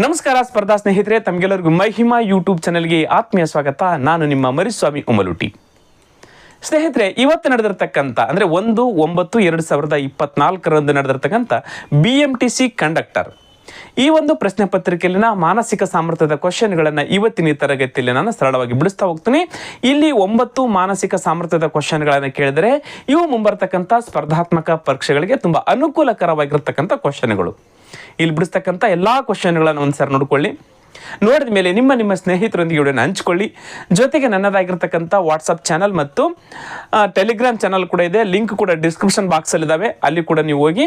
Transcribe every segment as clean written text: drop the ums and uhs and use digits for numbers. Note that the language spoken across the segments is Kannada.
ನಮಸ್ಕಾರ ಸ್ಪರ್ಧಾ ಸ್ನೇಹಿತರೆ, ತಮಗೆಲ್ಲರಿಗೂ ಮಹಿಮಾ ಯೂಟ್ಯೂಬ್ ಚಾನೆಲ್ಗೆ ಆತ್ಮೀಯ ಸ್ವಾಗತ. ನಾನು ನಿಮ್ಮ ಮರಿಸ್ವಾಮಿ ಉಮಲುಟಿ. ಸ್ನೇಹಿತರೆ, ಇವತ್ತು ನಡೆದಿರ್ತಕ್ಕಂಥ ಅಂದರೆ 1/9/2024 ನಡೆದಿರ್ತಕ್ಕಂಥ BMTC ಕಂಡಕ್ಟರ್ ಈ ಒಂದು ಪ್ರಶ್ನೆ ಪತ್ರಿಕೆಯಲ್ಲಿನ ಮಾನಸಿಕ ಸಾಮರ್ಥ್ಯದ ಕ್ವಶನ್ಗಳನ್ನು ಇವತ್ತಿನ ತರಗತಿಯಲ್ಲಿ ನಾನು ಸರಳವಾಗಿ ಬಿಡಿಸ್ತಾ ಹೋಗ್ತೀನಿ. ಇಲ್ಲಿ 9 ಮಾನಸಿಕ ಸಾಮರ್ಥ್ಯದ ಕ್ವಶನ್ಗಳನ್ನು ಕೇಳಿದರೆ ಇವು ಮುಂಬರ್ತಕ್ಕಂಥ ಸ್ಪರ್ಧಾತ್ಮಕ ಪರೀಕ್ಷೆಗಳಿಗೆ ತುಂಬ ಅನುಕೂಲಕರವಾಗಿರ್ತಕ್ಕಂಥ ಕ್ವಶನ್ಗಳು. ಇಲ್ಲಿ ಬಿಡಿಸ್ತಕ್ಕಂಥ ಎಲ್ಲ ಕ್ವಶನ್ಗಳನ್ನು ಒಂದ್ಸರಿ ನೋಡ್ಕೊಳ್ಳಿ. ನೋಡಿದ ಮೇಲೆ ನಿಮ್ಮ ಸ್ನೇಹಿತರೊಂದಿಗೆ ವಿಡಿಯೋನ ಹಂಚ್ಕೊಳ್ಳಿ. ಜೊತೆಗೆ ನನ್ನದಾಗಿರ್ತಕ್ಕಂಥ ವಾಟ್ಸಪ್ ಚಾನಲ್ ಮತ್ತು ಟೆಲಿಗ್ರಾಮ್ ಚಾನಲ್ ಕೂಡ ಇದೆ. ಲಿಂಕ್ ಕೂಡ ಡಿಸ್ಕ್ರಿಪ್ಷನ್ ಬಾಕ್ಸಲ್ಲಿದ್ದಾವೆ. ಅಲ್ಲಿ ಕೂಡ ನೀವು ಹೋಗಿ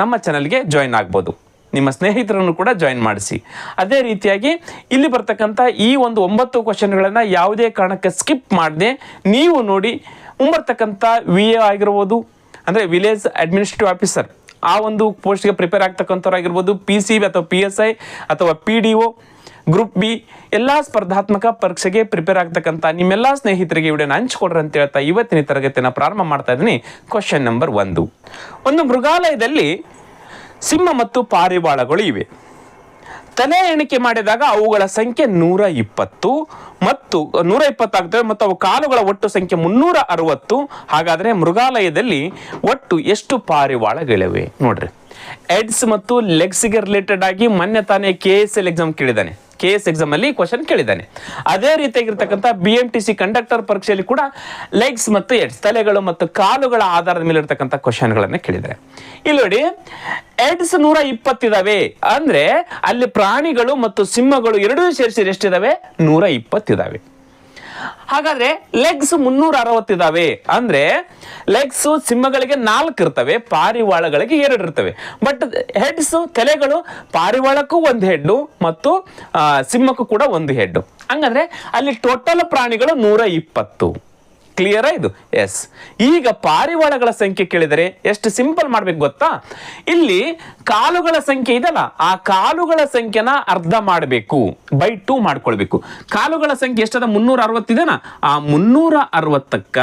ನಮ್ಮ ಚಾನಲ್ಗೆ ಜಾಯಿನ್ ಆಗ್ಬೋದು. ನಿಮ್ಮ ಸ್ನೇಹಿತರನ್ನು ಕೂಡ ಜಾಯಿನ್ ಮಾಡಿಸಿ. ಅದೇ ರೀತಿಯಾಗಿ ಇಲ್ಲಿ ಬರ್ತಕ್ಕಂಥ ಈ ಒಂದು 9 ಕ್ವಶನ್ಗಳನ್ನು ಯಾವುದೇ ಕಾರಣಕ್ಕೆ ಸ್ಕಿಪ್ ಮಾಡದೆ ನೀವು ನೋಡಿ ಮುಂಬರ್ತಕ್ಕಂಥ VA ಆಗಿರ್ಬೋದು, ಅಂದರೆ ವಿಲೇಜ್ ಅಡ್ಮಿನಿಸ್ಟ್ರೇಟಿವ್ ಆಫೀಸರ್, ಆ ಒಂದು ಪೋಸ್ಟ್ಗೆ ಪ್ರಿಪೇರ್ ಆಗ್ತಕ್ಕಂಥವ್ರಾಗಿರ್ಬೋದು, PCB ಅಥವಾ PSI ಅಥವಾ PDO, ಗ್ರೂಪ್ B ಎಲ್ಲ ಸ್ಪರ್ಧಾತ್ಮಕ ಪರೀಕ್ಷೆಗೆ ಪ್ರಿಪೇರ್ ಆಗ್ತಕ್ಕಂಥ ನಿಮ್ಮೆಲ್ಲ ಸ್ನೇಹಿತರಿಗೆ ವಿಡಿಯೋನ ಹಂಚ್ಕೊಡ್ರಿ ಅಂತ ಹೇಳ್ತಾ ಇವತ್ತಿನ ತರಗತಿಯನ್ನು ಪ್ರಾರಂಭ ಮಾಡ್ತಾ ಇದ್ದೀನಿ. Question number 1. ಒಂದು ಮೃಗಾಲಯದಲ್ಲಿ ಸಿಂಹ ಮತ್ತು ಪಾರಿವಾಳಗಳು ಇವೆ. ತಲೆ ಎಣಿಕೆ ಮಾಡಿದಾಗ ಅವುಗಳ ಸಂಖ್ಯೆ 120 ಮತ್ತು 120 ಆಗ್ತವೆ ಮತ್ತು ಅವು ಕಾಲುಗಳ ಒಟ್ಟು ಸಂಖ್ಯೆ 360. ಹಾಗಾದರೆ ಮೃಗಾಲಯದಲ್ಲಿ ಒಟ್ಟು ಎಷ್ಟು ಪಾರಿವಾಳಗಳಿವೆ? ನೋಡ್ರಿ, ಹೆಡ್ಸ್ ಮತ್ತು ಲೆಗ್ಸ್ಗೆ ರಿಲೇಟೆಡ್ ಆಗಿ ಮೊನ್ನೆ ತಾನೇ KSL ಎಕ್ಸಾಮ್ ಕೇಳಿದ್ದಾನೆ. KS ಎಕ್ಸಾಮ್ ಅಲ್ಲಿ ಕ್ವಶನ್ ಕೇಳಿದ್ದಾನೆ. ಅದೇ ರೀತಿಯಾಗಿರ್ತಕ್ಕಂಥ BMTC ಕಂಡಕ್ಟರ್ ಪರೀಕ್ಷೆಯಲ್ಲಿ ಕೂಡ ಲೆಗ್ಸ್ ಮತ್ತು ಹೆಡ್ಸ್, ತಲೆಗಳು ಮತ್ತು ಕಾಲುಗಳ ಆಧಾರದ ಮೇಲೆ ಇರ್ತಕ್ಕಂಥ ಕ್ವಶನ್ಗಳನ್ನ ಕೇಳಿದ್ದಾರೆ. ಇಲ್ಲಿ ನೋಡಿ, ಹೆಡ್ಸ್ 120 ಇದಾವೆ ಅಂದ್ರೆ ಅಲ್ಲಿ ಪ್ರಾಣಿಗಳು ಮತ್ತು ಸಿಂಹಗಳು ಎರಡೂ ಸೇರಿಸಿ ಎಷ್ಟಿದಾವೆ? 120 ಇದಾವೆ. ಹಾಗಾದ್ರೆ ಲೆಗ್ಸ್ 360 ಇದಾವೆ ಅಂದ್ರೆ ಲೆಗ್ಸ್ ಸಿಂಹಗಳಿಗೆ 4 ಇರ್ತವೆ, ಪಾರಿವಾಳಗಳಿಗೆ 2 ಇರ್ತವೆ. ಬಟ್ ಹೆಡ್ಸ್, ತಲೆಗಳು, ಪಾರಿವಾಳಕ್ಕೂ 1 ಹೆಡ್ ಮತ್ತು ಸಿಂಹಕ್ಕೂ ಕೂಡ 1 ಹೆಡ್. ಹಂಗಂದ್ರೆ ಅಲ್ಲಿ ಟೋಟಲ್ ಪ್ರಾಣಿಗಳು 120. ಕ್ಲಿಯರ್ ಇದು? ಎಸ್. ಈಗ ಪಾರಿವಾಳಗಳ ಸಂಖ್ಯೆ ಕೇಳಿದರೆ ಎಷ್ಟು ಸಿಂಪಲ್ ಮಾಡ್ಬೇಕು ಗೊತ್ತಾ? ಇಲ್ಲಿ ಕಾಲುಗಳ ಸಂಖ್ಯೆ ಇದಲ್ಲ, ಆ ಕಾಲುಗಳ ಸಂಖ್ಯೆನ ಅರ್ಧ ಮಾಡಬೇಕು, ಬೈ 2 ಮಾಡ್ಕೊಳ್ಬೇಕು. ಕಾಲುಗಳ ಸಂಖ್ಯೆ ಎಷ್ಟದ? 360 ಇದೆನಾ? ಆ 360ಕ್ಕ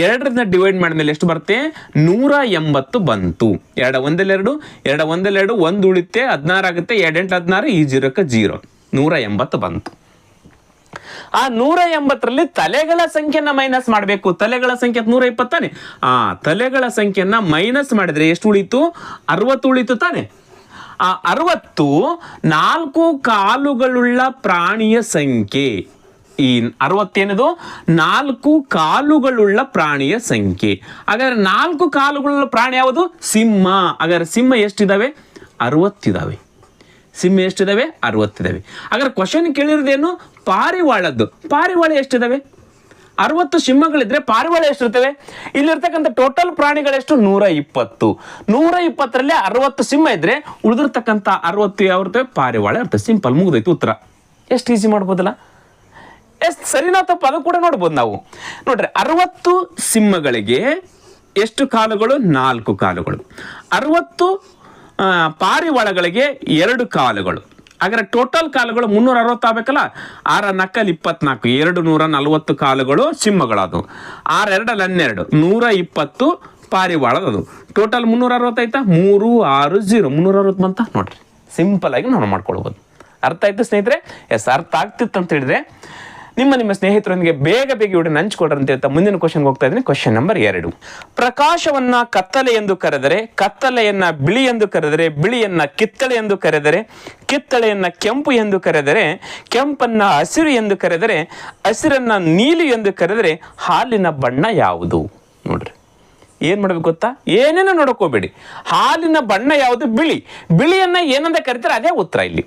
2ರಿಂದ ಡಿವೈಡ್ ಮಾಡಿದ್ಮೇಲೆ ಎಷ್ಟು ಬರುತ್ತೆ? 180 ಬಂತು. 2 1 2, 2 1 2, 1 ಉಳಿತೆ 16 ಆಗುತ್ತೆ. 2 8 16, ಈ 0ಕ್ಕೆ 0, 180 ಬಂತು. ಆ 180ರಲ್ಲಿ ತಲೆಗಳ ಸಂಖ್ಯೆನ ಮೈನಸ್ ಮಾಡಬೇಕು. ತಲೆಗಳ ಸಂಖ್ಯೆ 120 ತಾನೆ. ಆ ತಲೆಗಳ ಸಂಖ್ಯೆನ ಮೈನಸ್ ಮಾಡಿದ್ರೆ ಎಷ್ಟು ಉಳಿತು? 60 ಉಳಿತು ತಾನೆ. ಆ 60 4 ಕಾಲುಗಳುಳ್ಳ ಪ್ರಾಣಿಯ ಸಂಖ್ಯೆ. ಈ 60 ಏನಿದು? 4 ಕಾಲುಗಳುಳ್ಳ ಪ್ರಾಣಿಯ ಸಂಖ್ಯೆ. ಹಾಗಾದ್ರೆ 4 ಕಾಲುಗಳುಳ್ಳ ಪ್ರಾಣಿ ಯಾವುದು? ಸಿಂಹ. ಹಾಗಾದ್ರೆ ಸಿಂಹ ಎಷ್ಟಿದಾವೆ? 60 ಇದಾವೆ. ಸಿಂಹ ಎಷ್ಟಿದಾವೆ? 60 ಇದಾವೆ. ಹಾಗಾದ್ರೆ ಕ್ವಶನ್ ಕೇಳಿರೋದೇನು? ಪಾರಿವಾಳದ್ದು. ಪಾರಿವಾಳ ಎಷ್ಟಿದಾವೆ? 60 ಸಿಂಹಗಳಿದ್ರೆ ಪಾರಿವಾಳ ಎಷ್ಟಿರ್ತವೆ? ಇಲ್ಲಿರ್ತಕ್ಕಂಥ ಟೋಟಲ್ ಪ್ರಾಣಿಗಳೆಷ್ಟು? 120. 120ರಲ್ಲಿ 60 ಸಿಂಹ ಇದ್ರೆ ಉಳಿದಿರ್ತಕ್ಕಂಥ 60 ಯಾವ ಇರ್ತವೆ? ಪಾರಿವಾಳ ಇರ್ತವೆ. ಸಿಂಪಲ್, ಮುಗಿದೈತು ಉತ್ತರ. ಎಷ್ಟು ಈಸಿ ಮಾಡ್ಬೋದಲ್ಲ? ಎಷ್ಟು ಸರಿನಾ ತಪ್ಪ ಅದು ಕೂಡ ನೋಡ್ಬೋದು ನಾವು. ನೋಡ್ರಿ, 60 ಸಿಂಹಗಳಿಗೆ ಎಷ್ಟು ಕಾಲುಗಳು? 4 ಕಾಲುಗಳು. 60 ಪಾರಿವಾಳಗಳಿಗೆ 2 ಕಾಲುಗಳು. ಹಾಗಾದ್ರೆ ಟೋಟಲ್ ಕಾಲುಗಳು 360 ಆಗ್ಬೇಕಲ್ಲ. 6 ನಕ್ಕಲ್ಲಿ 24, 240 ಕಾಲುಗಳು ಸಿಂಹಗಳದು. 6 2 12, 120 ಪಾರಿವಾಳದದು. ಟೋಟಲ್ 360 ಆಯ್ತಾ? 3 6 0, 360 ಬಂತ. ನೋಡ್ರಿ, ಸಿಂಪಲ್ ಆಗಿ ನಾವು ಮಾಡ್ಕೊಳ್ಬೋದು. ಅರ್ಥ ಆಯ್ತು ಸ್ನೇಹಿತರೆ? ಎಸ್, ಅರ್ಥ ಆಗ್ತಿತ್ತು ಅಂತ ಹೇಳಿದ್ರೆ ನಿಮ್ಮ ಸ್ನೇಹಿತರೊಂದಿಗೆ ಬೇಗ ವಿಡಿಯೋನ ಹಂಚ್ಕೊಡ್ರಿ ಅಂತ ಹೇಳ್ತಾ ಮುಂದಿನ ಕ್ವಶನ್ಗೆ ಹೋಗ್ತಾ ಇದ್ದೀನಿ. Question number 2. ಪ್ರಕಾಶವನ್ನ ಕತ್ತಲೆ ಎಂದು ಕರೆದರೆ, ಕತ್ತಲೆಯನ್ನ ಬಿಳಿ ಎಂದು ಕರೆದರೆ, ಬಿಳಿಯನ್ನ ಕಿತ್ತಳೆ ಎಂದು ಕರೆದರೆ, ಕಿತ್ತಳೆಯನ್ನ ಕೆಂಪು ಎಂದು ಕರೆದರೆ, ಕೆಂಪನ್ನ ಹಸಿರು ಎಂದು ಕರೆದರೆ, ಹಸಿರನ್ನ ನೀಲಿ ಎಂದು ಕರೆದರೆ ಹಾಲಿನ ಬಣ್ಣ ಯಾವುದು? ನೋಡ್ರಿ, ಏನ್ ಮಾಡ್ಬೇಕು ಗೊತ್ತಾ? ಏನೇನೋ ನೋಡಕೋಬೇಡಿ. ಹಾಲಿನ ಬಣ್ಣ ಯಾವುದು? ಬಿಳಿ. ಬಿಳಿಯನ್ನ ಏನಂತ ಕರೀತಾರೆ? ಅದೇ ಉತ್ತರ ಇಲ್ಲಿ.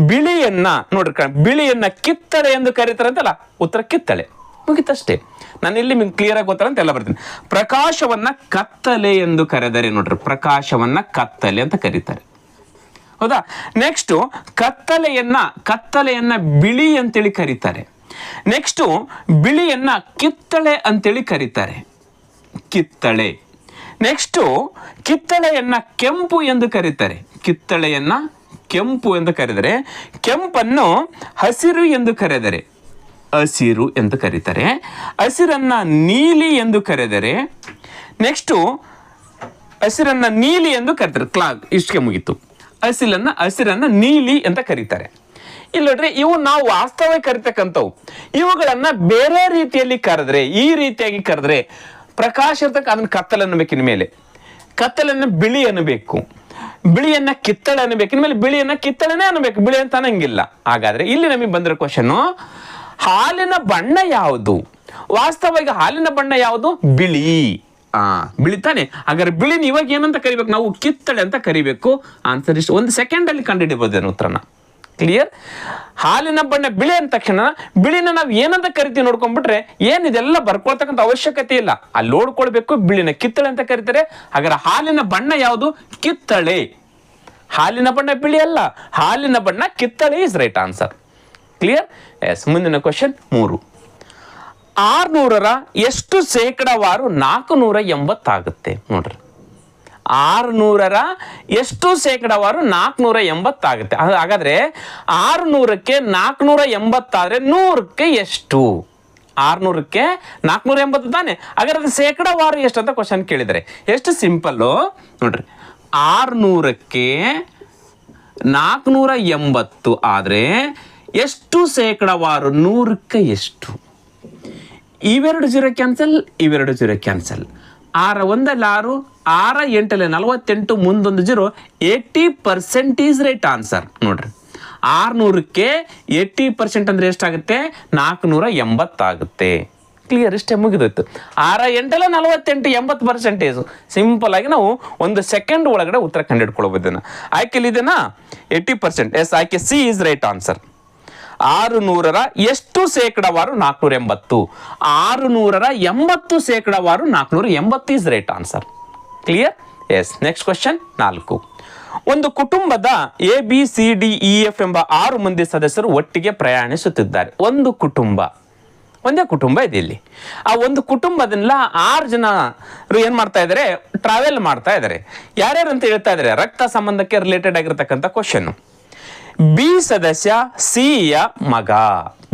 ಬಿಳಿಯನ್ನ ನೋಡ್ರಿ, ಬಿಳಿಯನ್ನ ಕಿತ್ತಳೆ ಎಂದು ಕರೀತಾರೆ ಅಂತಲ್ಲ, ಉತ್ತರ ಕಿತ್ತಳೆ. ಮುಗಿತಷ್ಟೇ. ನಾನು ಇಲ್ಲಿ ನಿಮ್ಗೆ ಕ್ಲಿಯರ್ ಆಗಿ ಗೊತ್ತರ ಅಂತ ಎಲ್ಲ ಬರ್ತೀನಿ. ಪ್ರಕಾಶವನ್ನ ಕತ್ತಲೆ ಎಂದು ಕರೆದರೆ, ನೋಡ್ರಿ, ಪ್ರಕಾಶವನ್ನ ಕತ್ತಲೆ ಅಂತ ಕರೀತಾರೆ, ಹೌದಾ? ನೆಕ್ಸ್ಟ್ ಕತ್ತಲೆಯನ್ನ ಬಿಳಿ ಅಂತೇಳಿ ಕರೀತಾರೆ. ನೆಕ್ಸ್ಟ್ ಬಿಳಿಯನ್ನ ಕಿತ್ತಳೆ ಅಂತೇಳಿ ಕರೀತಾರೆ, ಕಿತ್ತಳೆ. ನೆಕ್ಸ್ಟ್ ಕಿತ್ತಳೆಯನ್ನ ಕೆಂಪು ಎಂದು ಕರೀತಾರೆ, ಕಿತ್ತಳೆಯನ್ನ ಕೆಂಪು ಎಂದು ಕರೆದರೆ, ಕೆಂಪನ್ನು ಹಸಿರು ಎಂದು ಕರೆದರೆ, ಹಸಿರು ಎಂದು ಕರೀತಾರೆ. ಹಸಿರನ್ನ ನೀಲಿ ಎಂದು ಕರೆದರೆ, ನೆಕ್ಸ್ಟು ಹಸಿರನ್ನ ನೀಲಿ ಎಂದು ಕರೀತಾರೆ. ಇಷ್ಟಕ್ಕೆ ಮುಗೀತು. ಹಸಿರನ್ನ ನೀಲಿ ಅಂತ ಕರೀತಾರೆ. ಇಲ್ಲ ನೋಡ್ರಿ, ಇವು ನಾವು ವಾಸ್ತವವಾಗಿ ಕರಿತಕ್ಕಂಥವು. ಇವುಗಳನ್ನ ಬೇರೆ ರೀತಿಯಲ್ಲಿ ಕರೆದ್ರೆ, ಈ ರೀತಿಯಾಗಿ ಕರೆದ್ರೆ ಪ್ರಕಾಶ ಇರ್ತಕ್ಕ ಅದನ್ನ ಕತ್ತಲೆ ಅನ್ನಬೇಕು. ಇನ್ಮೇಲೆ ಕತ್ತಲನ್ನ ಬಿಳಿ ಅನ್ನಬೇಕು, ಬಿಳಿಯನ್ನ ಕಿತ್ತಳೆ ಅನ್ನಬೇಕು. ಇನ್ಮೇಲೆ ಬಿಳಿಯನ್ನ ಕಿತ್ತಳೆನೇ ಅನ್ನಬೇಕು, ಬಿಳಿ ಅಂತ ಅನ್ನಂಗಿಲ್ಲ. ಹಾಗಾದ್ರೆ ಇಲ್ಲಿ ನಮಗೆ ಬಂದಿರೋ ಕ್ವಶನ್, ಹಾಲಿನ ಬಣ್ಣ ಯಾವುದು? ವಾಸ್ತವವಾಗಿ ಹಾಲಿನ ಬಣ್ಣ ಯಾವುದು? ಬಿಳಿ. ಬಿಳಿ ತಾನೆ. ಹಾಗಾದ್ರೆ ಬಿಳಿನ ಇವಾಗ ಏನಂತ ಕರಿಬೇಕು ನಾವು? ಕಿತ್ತಳೆ ಅಂತ ಕರಿಬೇಕು. ಆನ್ಸರ್ ಇಷ್ಟು. 1 ಸೆಕೆಂಡ್ ಅಲ್ಲಿ ಕಂಡುಹಿಡಿಯಬಹುದು ಉತ್ತರನ. ಕ್ಲಿಯರ್? ಹಾಲಿನ ಬಣ್ಣ ಬಿಳಿ ಅಂದ ತಕ್ಷಣ ಬಿಳಿನ ನಾವು ಏನಂತ ಕರಿತೀವಿ ನೋಡ್ಕೊಂಡ್ಬಿಟ್ರೆ ಏನಿದೆಲ್ಲ ಬರ್ಕೊಳ್ತಕ್ಕಂಥ ಅವಶ್ಯಕತೆ ಇಲ್ಲ. ಅಲ್ಲಿ ನೋಡ್ಕೊಳ್ಬೇಕು, ಬಿಳಿನ ಕಿತ್ತಳೆ ಅಂತ ಕರೀತಾರೆ. ಹಾಗಾದ್ರೆ ಹಾಲಿನ ಬಣ್ಣ ಯಾವುದು? ಕಿತ್ತಳೆ. ಹಾಲಿನ ಬಣ್ಣ ಬಿಳಿ ಅಲ್ಲ, ಹಾಲಿನ ಬಣ್ಣ ಕಿತ್ತಳೆ is right answer. Clear? Yes. ಮುಂದಿನ ಕ್ವಶನ್ 3. 600ರ ಎಷ್ಟು ಶೇಕಡಾವಾರು 480 ಆಗುತ್ತೆ? ನೋಡ್ರಿ, 600ರ ಎಷ್ಟು ಶೇಕಡಾವಾರು 480 ಆಗುತ್ತೆ? ಹಾಗಾದ್ರೆ 600ಕ್ಕೆ 480 ಆದ್ರೆ 100ಕ್ಕೆ ಎಷ್ಟು? 600ಕ್ಕೆ 480 ತಾನೆ. ಹಾಗಾದ್ರೆ ಅದು ಶೇಕಡಾವಾರು ಎಷ್ಟು ಅಂತ ಕ್ವಶನ್ ಕೇಳಿದರೆ ಎಷ್ಟು ಸಿಂಪಲ್ಲು ನೋಡ್ರಿ. 600ಕ್ಕೆ 480 ಆದ್ರೆ ಎಷ್ಟು ಶೇಕಡಾವಾರು? 100ಕ್ಕೆ ಎಷ್ಟು? ಇವೆರಡು 0 ಕ್ಯಾನ್ಸಲ್, ಇವೆರಡು 0 ಕ್ಯಾನ್ಸಲ್. 6 1 6, 6 8 48, ಮುಂದೊಂದು 0. 80% ಈಸ್ ರೈಟ್ ಆನ್ಸರ್. ನೋಡ್ರಿ, 600ಕ್ಕೆ 80% ಅಂದ್ರೆ ಎಷ್ಟಾಗುತ್ತೆ? 480 ಆಗುತ್ತೆ. ಕ್ಲಿಯರ್? ಇಷ್ಟೇ, ಮುಗಿದೋಯ್ತು. 6 8 48, 80%. ಸಿಂಪಲ್ ಆಗಿ ನಾವು 1 ಸೆಕೆಂಡ್ ಒಳಗಡೆ ಉತ್ತರ ಕಂಡುಹಿಡ್ಕೊಳ್ಬೋದನ್ನ. ಆಯ್ಕೆಲಿ ಇದನ್ನ 80%. ಎಸ್, ಆಯ್ಕೆ ಸಿ ಈಸ್ ರೈಟ್ ಆನ್ಸರ್. 600ರ ಎಷ್ಟು ಶೇಕಡಾವಾರು 480? 600ರ 80 ಶೇಕಡಾವಾರು 480 is right answer. Clear? Yes. Next question 4. ಒಂದು ಕುಟುಂಬದ ABCDEF ಎಂಬ 6 ಮಂದಿ ಸದಸ್ಯರು ಒಟ್ಟಿಗೆ ಪ್ರಯಾಣಿಸುತ್ತಿದ್ದಾರೆ. ಒಂದು ಕುಟುಂಬ, ಒಂದೇ ಕುಟುಂಬ ಇದೆ ಇಲ್ಲಿ. ಆ ಒಂದು ಕುಟುಂಬದಿಂದ 6 ಜನರು ಏನ್ ಮಾಡ್ತಾ ಇದ್ದಾರೆ? ಟ್ರಾವೆಲ್ ಮಾಡ್ತಾ ಇದ್ದಾರೆ. ಯಾರ್ಯಾರು ಅಂತ ಹೇಳ್ತಾ ಇದ್ದಾರೆ? ರಕ್ತ ಸಂಬಂಧಕ್ಕೆ ರಿಲೇಟೆಡ್ ಆಗಿರ್ತಕ್ಕಂಥ ಕ್ವಶನ್. ಬಿ ಸದಸ್ಯ ಸಿಯ ಮಗ.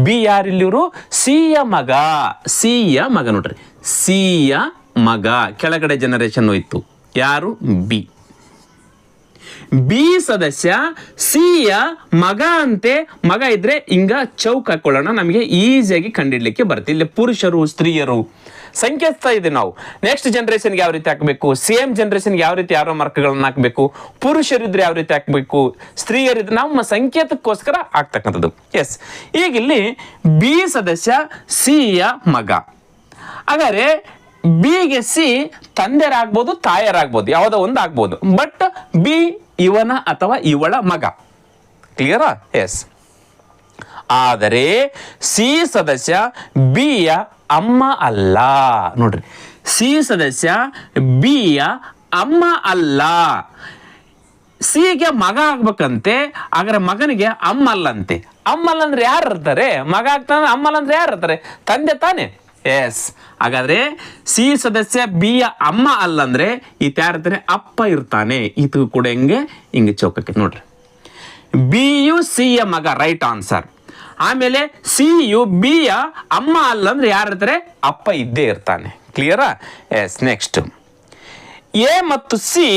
ಬಿ ಯಾರಿಲ್ಲಿವರು? ಸಿಯ ಮಗ. ಸಿಯ ಮಗ. ನೋಡ್ರಿ, ಸಿಯ ಮಗ. ಕೆಳಗಡೆ ಜನರೇಷನ್ ಹೋಯ್ತು. ಯಾರು? ಬಿ. ಬಿ ಸದಸ್ಯ ಸಿಯ ಮಗ ಅಂತೆ. ಮಗ ಇದ್ರೆ ಹಿಂಗ ಚೌಕ್ ಹಾಕೊಳ್ಳೋಣ, ನಮಗೆ ಈಸಿಯಾಗಿ ಕಂಡಿಡ್ಲಿಕ್ಕೆ ಬರುತ್ತೆ. ಇಲ್ಲಿ ಪುರುಷರು ಸ್ತ್ರೀಯರು ಸಂಕೇತಿಸ್ತಾ ಇದೆ ನಾವು. ನೆಕ್ಸ್ಟ್ ಜನರೇಷನ್ಗೆ ಯಾವ ರೀತಿ ಹಾಕಬೇಕು, ಸೇಮ್ ಜನರೇಷನ್ಗೆ ಯಾವ ರೀತಿ ಯಾರೋ ಮಾರ್ಕ್ಗಳನ್ನ ಹಾಕಬೇಕು, ಪುರುಷರಿದ್ರೆ ಯಾವ ರೀತಿ ಹಾಕಬೇಕು, ಸ್ತ್ರೀಯರಿದ್ರೆ ನಮ್ಮ ಸಂಕೇತಕ್ಕೋಸ್ಕರ ಆಗ್ತಕ್ಕಂಥದ್ದು. ಎಸ್. ಈಗ ಇಲ್ಲಿ ಬಿ ಸದಸ್ಯ ಸಿಯ ಮಗ. ಹಾಗಾದ್ರೆ ಬಿಗೆ ಸಿ ತಂದೆರಾಗ್ಬೋದು, ತಾಯರಾಗ್ಬೋದು, ಯಾವುದೋ ಒಂದು ಆಗ್ಬೋದು. ಬಟ್ ಬಿ ಇವನ ಅಥವಾ ಇವಳ ಮಗ. ಕ್ಲಿಯರಾ? ಎಸ್. ಆದರೆ ಸಿ ಸದಸ್ಯ ಬಿಯ ಅಮ್ಮ ಅಲ್ಲ. ನೋಡ್ರಿ, ಸಿ ಸದಸ್ಯ ಬಿಯ ಅಮ್ಮ ಅಲ್ಲ. ಸಿಗೆ ಮಗ ಆಗ್ಬೇಕಂತೆ, ಹಾಗಾದ್ರೆ ಮಗನಿಗೆ ಅಮ್ಮ ಅಲ್ಲಂತೆ. ಅಮ್ಮ ಅಲ್ಲ ಅಂದ್ರೆ ಯಾರು ಇರ್ತಾರೆ? ಮಗ ಆಗ್ತಾನೆ. ಅಮ್ಮ ಅಲ್ಲ ಅಂದ್ರೆ ಯಾರು ಇರ್ತಾರೆ? ತಂದೆ ತಾನೆ. ಎಸ್. ಹಾಗಾದ್ರೆ ಸಿ ಸದಸ್ಯ ಬಿಯ ಅಮ್ಮ ಅಲ್ಲಂದ್ರೆ ಈತ ಯಾರಿರ್ತಾನೆ? ಅಪ್ಪ ಇರ್ತಾನೆ. ಇದು ಕೂಡ ಹಿಂಗೆ ಚೌಕಕ್ಕೆ. ನೋಡ್ರಿ, ಬಿ ಯು ಸಿಯ ಮಗ, ರೈಟ್ ಆನ್ಸರ್. ಆಮೇಲೆ ಸಿ ಯು ಬಿಯ ಅಮ್ಮ ಅಲ್ಲ ಅಂದ್ರೆ ಯಾರಿರ್ತಾರೆ? ಅಪ್ಪ ಇದ್ದೇ ಇರ್ತಾನೆ. ಕ್ಲಿಯರಾ? ಎಸ್. ನೆಕ್ಸ್ಟ್, ಎ ಮತ್ತು ಸಿ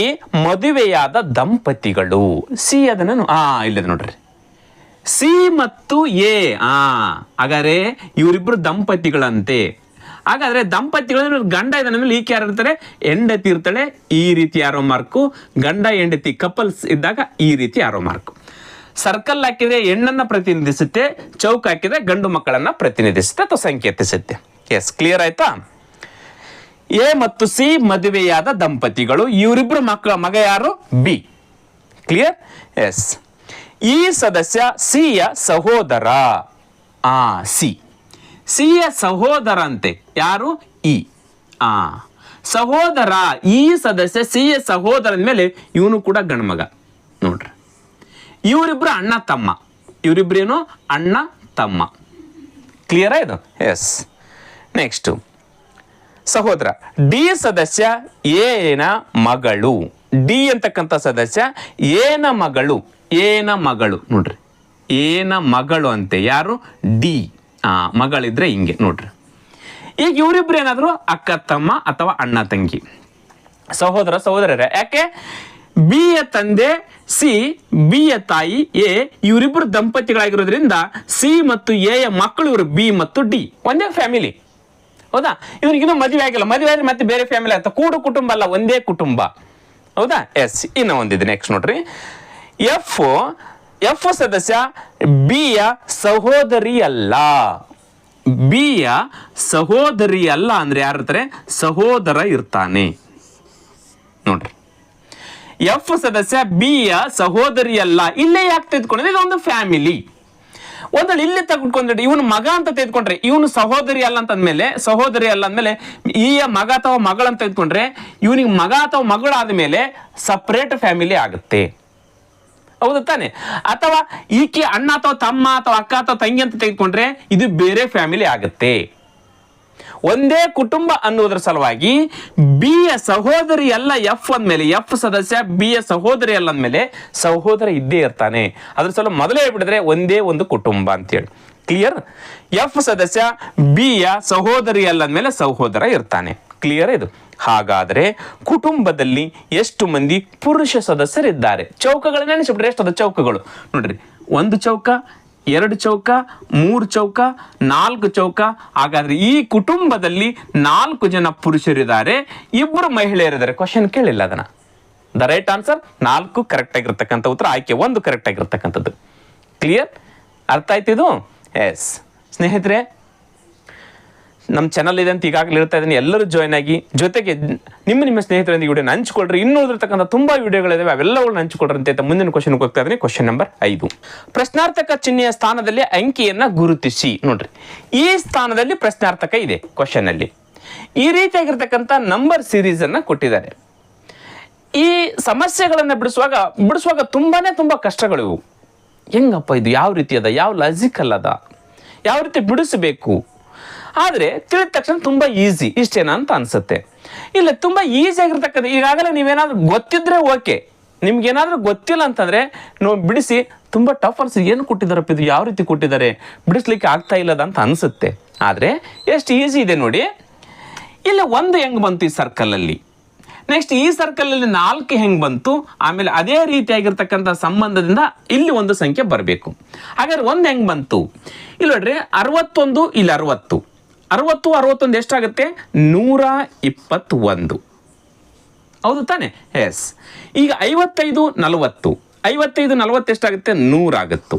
ಮದುವೆಯಾದ ದಂಪತಿಗಳು. ಸಿ ಅದನ್ನು ಇಲ್ಲದ ನೋಡ್ರಿ, ಸಿ ಮತ್ತು ಎ. ಹಾಗಾದ್ರೆ ಇವರಿಬ್ರು ದಂಪತಿಗಳಂತೆ. ಹಾಗಾದ್ರೆ ದಂಪತಿಗಳು ಗಂಡ ಇದ್ದಾನೆ, ಈಕೆ ಯಾರು ಇರ್ತಾರೆ? ಹೆಂಡತಿ ಇರ್ತಾಳೆ. ಈ ರೀತಿ ಯಾರೋ ಮಾರ್ಕು. ಗಂಡ ಹೆಂಡತಿ ಕಪಲ್ಸ್ ಇದ್ದಾಗ ಈ ರೀತಿ ಯಾರೋ ಮಾರ್ಕು. ಸರ್ಕಲ್ ಹಾಕಿದ್ರೆ ಹೆಣ್ಣನ್ನ ಪ್ರತಿನಿಧಿಸುತ್ತೆ, ಚೌಕ್ ಹಾಕಿದ್ರೆ ಗಂಡು ಮಕ್ಕಳನ್ನ ಪ್ರತಿನಿಧಿಸುತ್ತೆ ಅಥವಾ ಸಂಕೇತಿಸುತ್ತೆ. ಎಸ್. ಕ್ಲಿಯರ್ ಆಯ್ತಾ? ಎ ಮತ್ತು ಸಿ ಮದುವೆಯಾದ ದಂಪತಿಗಳು. ಇವರಿಬ್ರು ಮಗ ಯಾರು? ಬಿ. ಕ್ಲಿಯರ್? ಎಸ್. ಈ ಸದಸ್ಯ ಸಿಯ ಸಹೋದರ. ಸಿ. ಸಿಯ ಸಹೋದರ ಅಂತೆ. ಯಾರು? ಇ. ಸಹೋದರ. ಈ ಸದಸ್ಯ ಸಿಯ ಸಹೋದರ ಮೇಲೆ ಇವನು ಕೂಡ ಗಂಡ್ಮಗ. ನೋಡ್ರಿ, ಇವರಿಬ್ರು ಅಣ್ಣ ತಮ್ಮ. ಇವರಿಬ್ರೇನು? ಅಣ್ಣ ತಮ್ಮ. ಕ್ಲಿಯರ್ ಇದು? ಎಸ್. ನೆಕ್ಸ್ಟ್, ಸಹೋದರ. ಡಿ ಸದಸ್ಯ ಏನ ಮಗಳು. ಡಿ ಅಂತಕ್ಕಂಥ ಸದಸ್ಯ ಏನ ಮಗಳು. ಏನ ಮಗಳು. ನೋಡ್ರಿ, ಏನ ಮಗಳು ಅಂತೆ. ಯಾರು? ಡಿ. ಮಗಳಿದ್ರೆ ಹಿಂಗೆ. ನೋಡ್ರಿ, ಈಗ ಇವರಿಬ್ರು ಏನಾದ್ರು ಅಕ್ಕ ತಮ್ಮ ಅಥವಾ ಅಣ್ಣ ತಂಗಿ, ಸಹೋದರ ಸಹೋದರರೇ. ಯಾಕೆ? ಬಿ ಯ ತಂದೆ ಸಿ, ಬಿ ಯ ತಾಯಿ ಎ, ಇವರಿಬ್ಬರು ದಂಪತಿಗಳಾಗಿರೋದ್ರಿಂದ ಸಿ ಮತ್ತು ಎ ಯ ಮಕ್ಕಳು ಇವರು ಬಿ ಮತ್ತು ಡಿ, ಒಂದೇ ಫ್ಯಾಮಿಲಿ. ಹೌದಾ? ಇವ್ರಿಗಿನ್ನೂ ಮದುವೆ ಆಗಿಲ್ಲ, ಮದುವೆ ಆದ್ರೆ ಮತ್ತೆ ಬೇರೆ ಫ್ಯಾಮಿಲಿ ಆಗ್ತದೆ, ಕೂಡು ಕುಟುಂಬ ಅಲ್ಲ, ಒಂದೇ ಕುಟುಂಬ. ಹೌದಾ? ಎಸ್. ಇನ್ನು ಒಂದಿದೆ, ನೆಕ್ಸ್ಟ್ ನೋಡ್ರಿ. ಎಫ್ ಸದಸ್ಯ ಬಿ ಯ ಸಹೋದರಿ ಅಲ್ಲ. ಬಿ ಯ ಸಹೋದರಿ ಅಲ್ಲ ಅಂದ್ರೆ ಯಾರು ಇರ್ತಾರೆ? ಸಹೋದರ ಇರ್ತಾನೆ. ನೋಡ್ರಿ, ಎಫ್ ಸದಸ್ಯ ಬಿ ಯ ಸಹೋದರಿ ಅಲ್ಲ. ಇಲ್ಲೇ ಯಾಕೆ ತೆಗೆದುಕೊಂಡ್ರೆ ಇದೊಂದು ಫ್ಯಾಮಿಲಿ. ಒಂದಲ್ಲಿ ಇಲ್ಲಿ ತೆಗೆದುಕೊಂಡ್ರೆ ಇವನು ಮಗ ಅಂತ ತೆಗೆದುಕೊಂಡ್ರೆ ಇವನು ಸಹೋದರಿ ಅಲ್ಲ ಅಂತಂದ್ಮೇಲೆ, ಸಹೋದರಿ ಅಲ್ಲ ಅಂದ್ಮೇಲೆ ಈ ಮಗ ಅಥವಾ ಮಗಳಂತ ತೆಗೆದುಕೊಂಡ್ರೆ ಇವನಿಗೆ ಮಗ ಅಥವಾ ಮಗಳಾದ ಮೇಲೆ ಸಪರೇಟ್ ಫ್ಯಾಮಿಲಿ ಆಗುತ್ತೆ. ಹೌದು ತಾನೆ? ಅಥವಾ ಈಕೆ ಅಣ್ಣ ಅಥವಾ ತಮ್ಮ ಅಥವಾ ಅಕ್ಕ ಅಥವಾ ತಂಗಿ ಅಂತ ತೆಗೆದುಕೊಂಡ್ರೆ ಇದು ಬೇರೆ ಫ್ಯಾಮಿಲಿ ಆಗುತ್ತೆ. ಒಂದೇ ಕುಟುಂಬ ಅನ್ನೋದ್ರ ಸಲುವಾಗಿ ಬಿ ಯ ಸಹೋದರಿ ಅಲ್ಲ ಎಫ್ ಅಂದ್ಮೇಲೆ, ಎಫ್ ಸದಸ್ಯ ಬಿ ಯ ಸಹೋದರಿ ಅಲ್ಲ ಅಂದ್ಮೇಲೆ ಸಹೋದರ ಇದ್ದೇ ಇರ್ತಾನೆ. ಅದ್ರ ಸಲ ಮೊದಲೇ ಹೇಳ್ಬಿಡಿದ್ರೆ ಒಂದೇ ಒಂದು ಕುಟುಂಬ ಅಂತೇಳಿ. ಕ್ಲಿಯರ್? ಎಫ್ ಸದಸ್ಯ ಬಿ ಯ ಸಹೋದರಿ ಅಲ್ಲ ಅಂದ್ಮೇಲೆ ಸಹೋದರ ಇರ್ತಾನೆ. ಕ್ಲಿಯರ್ ಇದು? ಹಾಗಾದ್ರೆ ಕುಟುಂಬದಲ್ಲಿ ಎಷ್ಟು ಮಂದಿ ಪುರುಷ ಸದಸ್ಯರಿದ್ದಾರೆ? ಚೌಕಗಳು ನೆನೆಸಿಬಿಟ್ರೆ ಎಷ್ಟದ ಚೌಕಗಳು ನೋಡ್ರಿ. 1 ಚೌಕ, 2 ಚೌಕ, 3 ಚೌಕ, 4 ಚೌಕ. ಹಾಗಾದ್ರೆ ಈ ಕುಟುಂಬದಲ್ಲಿ 4 ಜನ ಪುರುಷರಿದ್ದಾರೆ, 2 ಮಹಿಳೆಯರಿದ್ದಾರೆ. ಕ್ವಶನ್ ಕೇಳಿಲ್ಲ ಅದನ್ನ. ದ ರೈಟ್ ಆನ್ಸರ್ 4 ಕರೆಕ್ಟ್ ಆಗಿರ್ತಕ್ಕಂಥ ಉತ್ತರ. ಆಯ್ಕೆ 1 ಕರೆಕ್ಟ್ ಆಗಿರ್ತಕ್ಕಂಥದ್ದು. ಕ್ಲಿಯರ್? ಅರ್ಥ ಆಯ್ತು ಇದು? ಎಸ್ ಸ್ನೇಹಿತರೆ, ನಮ್ಮ ಚಾನಲ್ ಇದೆ ಅಂತ ಈಗಾಗಲೇ ಹೇಳ್ತಾ ಇದ್ದೀನಿ, ಎಲ್ಲರೂ ಜಾಯ್ನ್ ಆಗಿ, ಜೊತೆಗೆ ನಿಮ್ಮ ಸ್ನೇಹಿತರೊಂದಿಗೆ ವಿಡಿಯೋನ ಹಂಚ್ಕೊಳ್ರಿ. ಇನ್ನೂ ಉಳಿದಿರ್ತಕ್ಕಂಥ ತುಂಬಾ ವಿಡಿಯೋಗಳಿದಾವೆ, ಅವೆಲ್ಲವುಗಳನ್ನ ಹಂಚ್ಕೊಳ್ರಿ ಅಂತ ಮುಂದಿನ ಕ್ವಶನ್ ಹೋಗ್ತಾ ಇದ್ದೀನಿ. Question number 5. ಪ್ರಶ್ನಾರ್ಥಕ ಚಿಹ್ನೆಯ ಸ್ಥಾನದಲ್ಲಿ ಅಂಕಿಯನ್ನ ಗುರುತಿಸಿ. ನೋಡ್ರಿ, ಈ ಸ್ಥಾನದಲ್ಲಿ ಪ್ರಶ್ನಾರ್ಥಕ ಇದೆ ಕ್ವಶನ್ ಅಲ್ಲಿ. ಈ ರೀತಿಯಾಗಿರ್ತಕ್ಕಂಥ ನಂಬರ್ ಸೀರೀಸ್ ಅನ್ನ ಕೊಟ್ಟಿದ್ದಾರೆ. ಈ ಸಮಸ್ಯೆಗಳನ್ನ ಬಿಡಿಸುವಾಗ ತುಂಬಾ ಕಷ್ಟಗಳು ಇವು. ಹೆಂಗಪ್ಪ ಇದು, ಯಾವ ರೀತಿ ಅದ, ಯಾವ ಲಾಜಿಕಲ್ ಅದ, ಯಾವ ರೀತಿ ಬಿಡಿಸಬೇಕು. ಆದರೆ ತಿಳಿದ ತಕ್ಷಣ ತುಂಬ ಈಸಿ, ಇಷ್ಟೇನಾ ಅಂತ ಅನ್ಸುತ್ತೆ. ಇಲ್ಲ, ತುಂಬ ಈಸಿ ಆಗಿರ್ತಕ್ಕಂಥ, ಈಗಾಗಲೇ ನೀವೇನಾದ್ರೂ ಗೊತ್ತಿದ್ರೆ ಓಕೆ, ನಿಮ್ಗೇನಾದ್ರೂ ಗೊತ್ತಿಲ್ಲ ಅಂತಂದ್ರೆ ನಾವು ಬಿಡಿಸಿ ತುಂಬ ಟಫ್ ಅನ್ಸಿ, ಏನು ಕೊಟ್ಟಿದ್ದಾರಪ್ಪ ಇದು, ಯಾವ ರೀತಿ ಕೊಟ್ಟಿದ್ದಾರೆ, ಬಿಡಿಸ್ಲಿಕ್ಕೆ ಆಗ್ತಾ ಇಲ್ಲದ ಅಂತ ಅನ್ಸುತ್ತೆ. ಆದರೆ ಎಷ್ಟು ಈಸಿ ಇದೆ ನೋಡಿ. ಇಲ್ಲಿ 1 ಹೆಂಗ್ ಬಂತು ಈ ಸರ್ಕಲಲ್ಲಿ, ನೆಕ್ಸ್ಟ್ ಈ ಸರ್ಕಲಲ್ಲಿ 4 ಹೆಂಗ್ ಬಂತು, ಆಮೇಲೆ ಅದೇ ರೀತಿಯಾಗಿರ್ತಕ್ಕಂಥ ಸಂಬಂಧದಿಂದ ಇಲ್ಲಿ ಒಂದು ಸಂಖ್ಯೆ ಬರಬೇಕು. ಹಾಗಾದ್ರೆ 1 ಹೆಂಗ್ ಬಂತು? ಇಲ್ಲಿ ನೋಡ್ರಿ, 61, ಇಲ್ಲಿ 60, 61 ಎಷ್ಟಾಗುತ್ತೆ? 121. ಹೌದು ತಾನೆ? ಎಸ್. ಈಗ 55, 40, 40 ಎಷ್ಟಾಗುತ್ತೆ? 100 ಆಗುತ್ತೆ.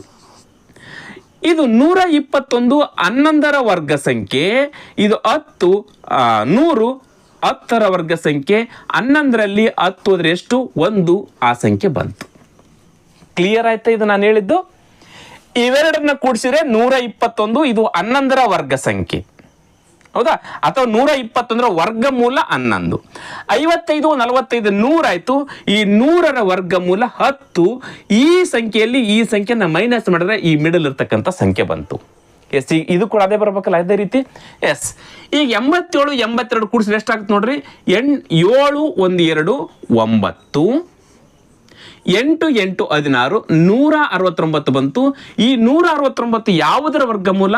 ಇದು 121 11ರ ವರ್ಗ ಸಂಖ್ಯೆ, ಇದು 10 100 10ರ ವರ್ಗ ಸಂಖ್ಯೆ. 11ರಲ್ಲಿ 10 ಹೋದ್ರೆ ಎಷ್ಟು? 1 ಆ ಸಂಖ್ಯೆ ಬಂತು. ಕ್ಲಿಯರ್ ಆಯ್ತಾ ಇದು ನಾನು ಹೇಳಿದ್ದು? ಇವೆರಡನ್ನ ಕೂಡಿಸಿದ್ರೆ 121, ಇದು 11ರ ವರ್ಗ ಸಂಖ್ಯೆ. ಹೌದಾ? ಅಥವಾ 121 ವರ್ಗಮೂಲ 11. 55 45 100 ಆಯ್ತು. ಈ 100ರ ವರ್ಗಮೂಲ 10. ಈ ಸಂಖ್ಯೆಯಲ್ಲಿ ಈ ಸಂಖ್ಯೆನ ಮೈನಸ್ ಮಾಡಿದ್ರೆ ಈ ಮಿಡಲ್ ಇರ್ತಕ್ಕಂಥ ಸಂಖ್ಯೆ ಬಂತು. ಎಸ್, ಇದು ಕೂಡ ಅದೇ ಬರ್ಬೇಕಲ್ಲ, ಅದೇ ರೀತಿ. ಎಸ್, ಈಗ 87 82 ಕೂಡಿಸಿದ್ರೆ ಎಷ್ಟಾಗುತ್ತೆ ನೋಡ್ರಿ? 7 1 2 9, 8 8 16, 169 ಬಂತು. ಈ 169 ಯಾವುದರ ವರ್ಗಮೂಲ?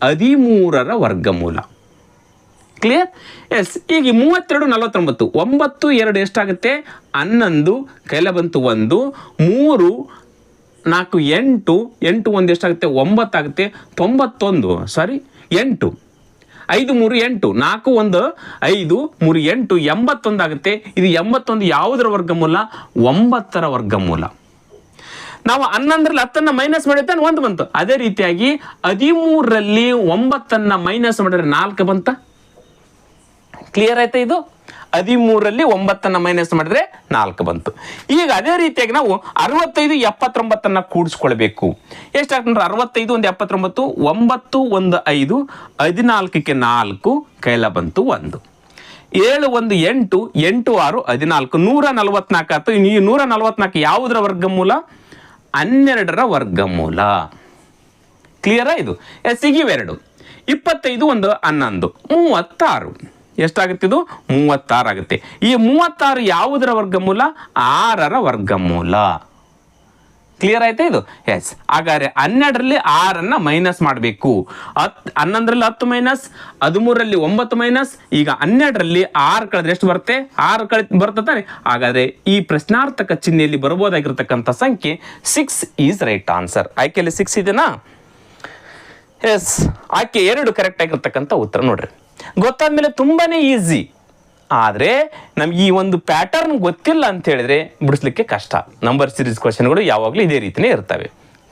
13ರ ವರ್ಗಮೂಲ. ಕ್ಲಿಯರ್? ಎಸ್. ಈಗ 32 49, 9 2 ಎಷ್ಟಾಗುತ್ತೆ? 11, ಕೈಲ ಬಂತು 1, 3 4 8, 8 1 ಎಷ್ಟಾಗುತ್ತೆ? 9 ಆಗುತ್ತೆ. 91 ಸಾರಿ 8, 5 3 8, 4 1 5 3 8, 81 ಆಗುತ್ತೆ. ಇದು 81 ಯಾವುದರ ವರ್ಗಮೂಲ? 9ರ ವರ್ಗಮೂಲ. ನಾವು 11ರಲ್ಲಿ 10ನ್ನ ಮೈನಸ್ ಮಾಡಿದ್ರೆ 1 ಬಂತು. ಅದೇ ರೀತಿಯಾಗಿ 13ರಲ್ಲಿ 9ನ್ನ ಮೈನಸ್ ಮಾಡಿದ್ರೆ 4 ಬಂತ. ಕ್ಲಿಯರ್ ಆಯ್ತಾ ಇದು? 13ರಲ್ಲಿ 9ನ್ನ ಮೈನಸ್ ಮಾಡಿದ್ರೆ 4 ಬಂತು. ಈಗ ಅದೇ ರೀತಿಯಾಗಿ ನಾವು 65 79ನ್ನ ಕೂಡಿಸ್ಕೊಳ್ಬೇಕು. ಎಷ್ಟಾಗ್ತಂದ್ರೆ 65 1 79, 9 1 5, 14ಕ್ಕೆ 4, ಕೈಲ ಬಂತು 1, 7 1 8, 8 6 14, 144 ಆಯ್ತು. ಈ 144 ಯಾವುದರ ವರ್ಗಮೂಲ? 12ರ ವರ್ಗಮೂಲ. ಕ್ಲಿಯರಾ ಇದು? ಎಸ್. ಈಗ ಇವೆರಡು 25 1 11, 36 ಎಷ್ಟಾಗುತ್ತೆ? ಇದು 36 ಆಗುತ್ತೆ. ಈ 36 ಯಾವುದರ ವರ್ಗಮೂಲ? 6ರ ವರ್ಗಮೂಲ. ಕ್ಲಿಯರ್ ಆಯ್ತಾ ಇದು? ಎಸ್. ಹಾಗಾದ್ರೆ 12ರಲ್ಲಿ 6 ಮೈನಸ್ ಮಾಡಬೇಕು. 11ರಲ್ಲಿ 10 ಮೈನಸ್, 13ರಲ್ಲಿ 9 ಮೈನಸ್, ಈಗ 12ರಲ್ಲಿ 6 ಕಳೆದ್ರೆ ಎಷ್ಟು ಬರುತ್ತೆ? 6 ಬರ್ತದೆ. ಹಾಗಾದ್ರೆ ಈ ಪ್ರಶ್ನಾರ್ಥಕ ಚಿಹ್ನೆಯಲ್ಲಿ ಬರಬಹುದಾಗಿರ್ತಕ್ಕಂಥ ಸಂಖ್ಯೆ 6 ಈಸ್ ರೈಟ್ ಆನ್ಸರ್. ಆಯ್ಕೆಯಲ್ಲಿ 6 ಇದೆನಾ? ಎಸ್. ಆಯ್ಕೆ 2 ಕರೆಕ್ಟ್ ಆಗಿರ್ತಕ್ಕಂಥ ಉತ್ತರ. ನೋಡ್ರಿ, ಗೊತ್ತಾದ್ಮೇಲೆ ತುಂಬಾನೇ ಈಸಿ. ಆದರೆ ನಮ್ಗೆ ಈ ಒಂದು ಪ್ಯಾಟರ್ನ್ ಗೊತ್ತಿಲ್ಲ ಅಂತ ಹೇಳಿದ್ರೆ ಬಿಡಿಸ್ಲಿಕ್ಕೆ ಕಷ್ಟ. ನಂಬರ್ ಸೀರೀಸ್ ಕ್ವಶನ್ಗಳು ಯಾವಾಗಲೂ ಇದೇ ರೀತಿಯೇ ಇರ್ತವೆ.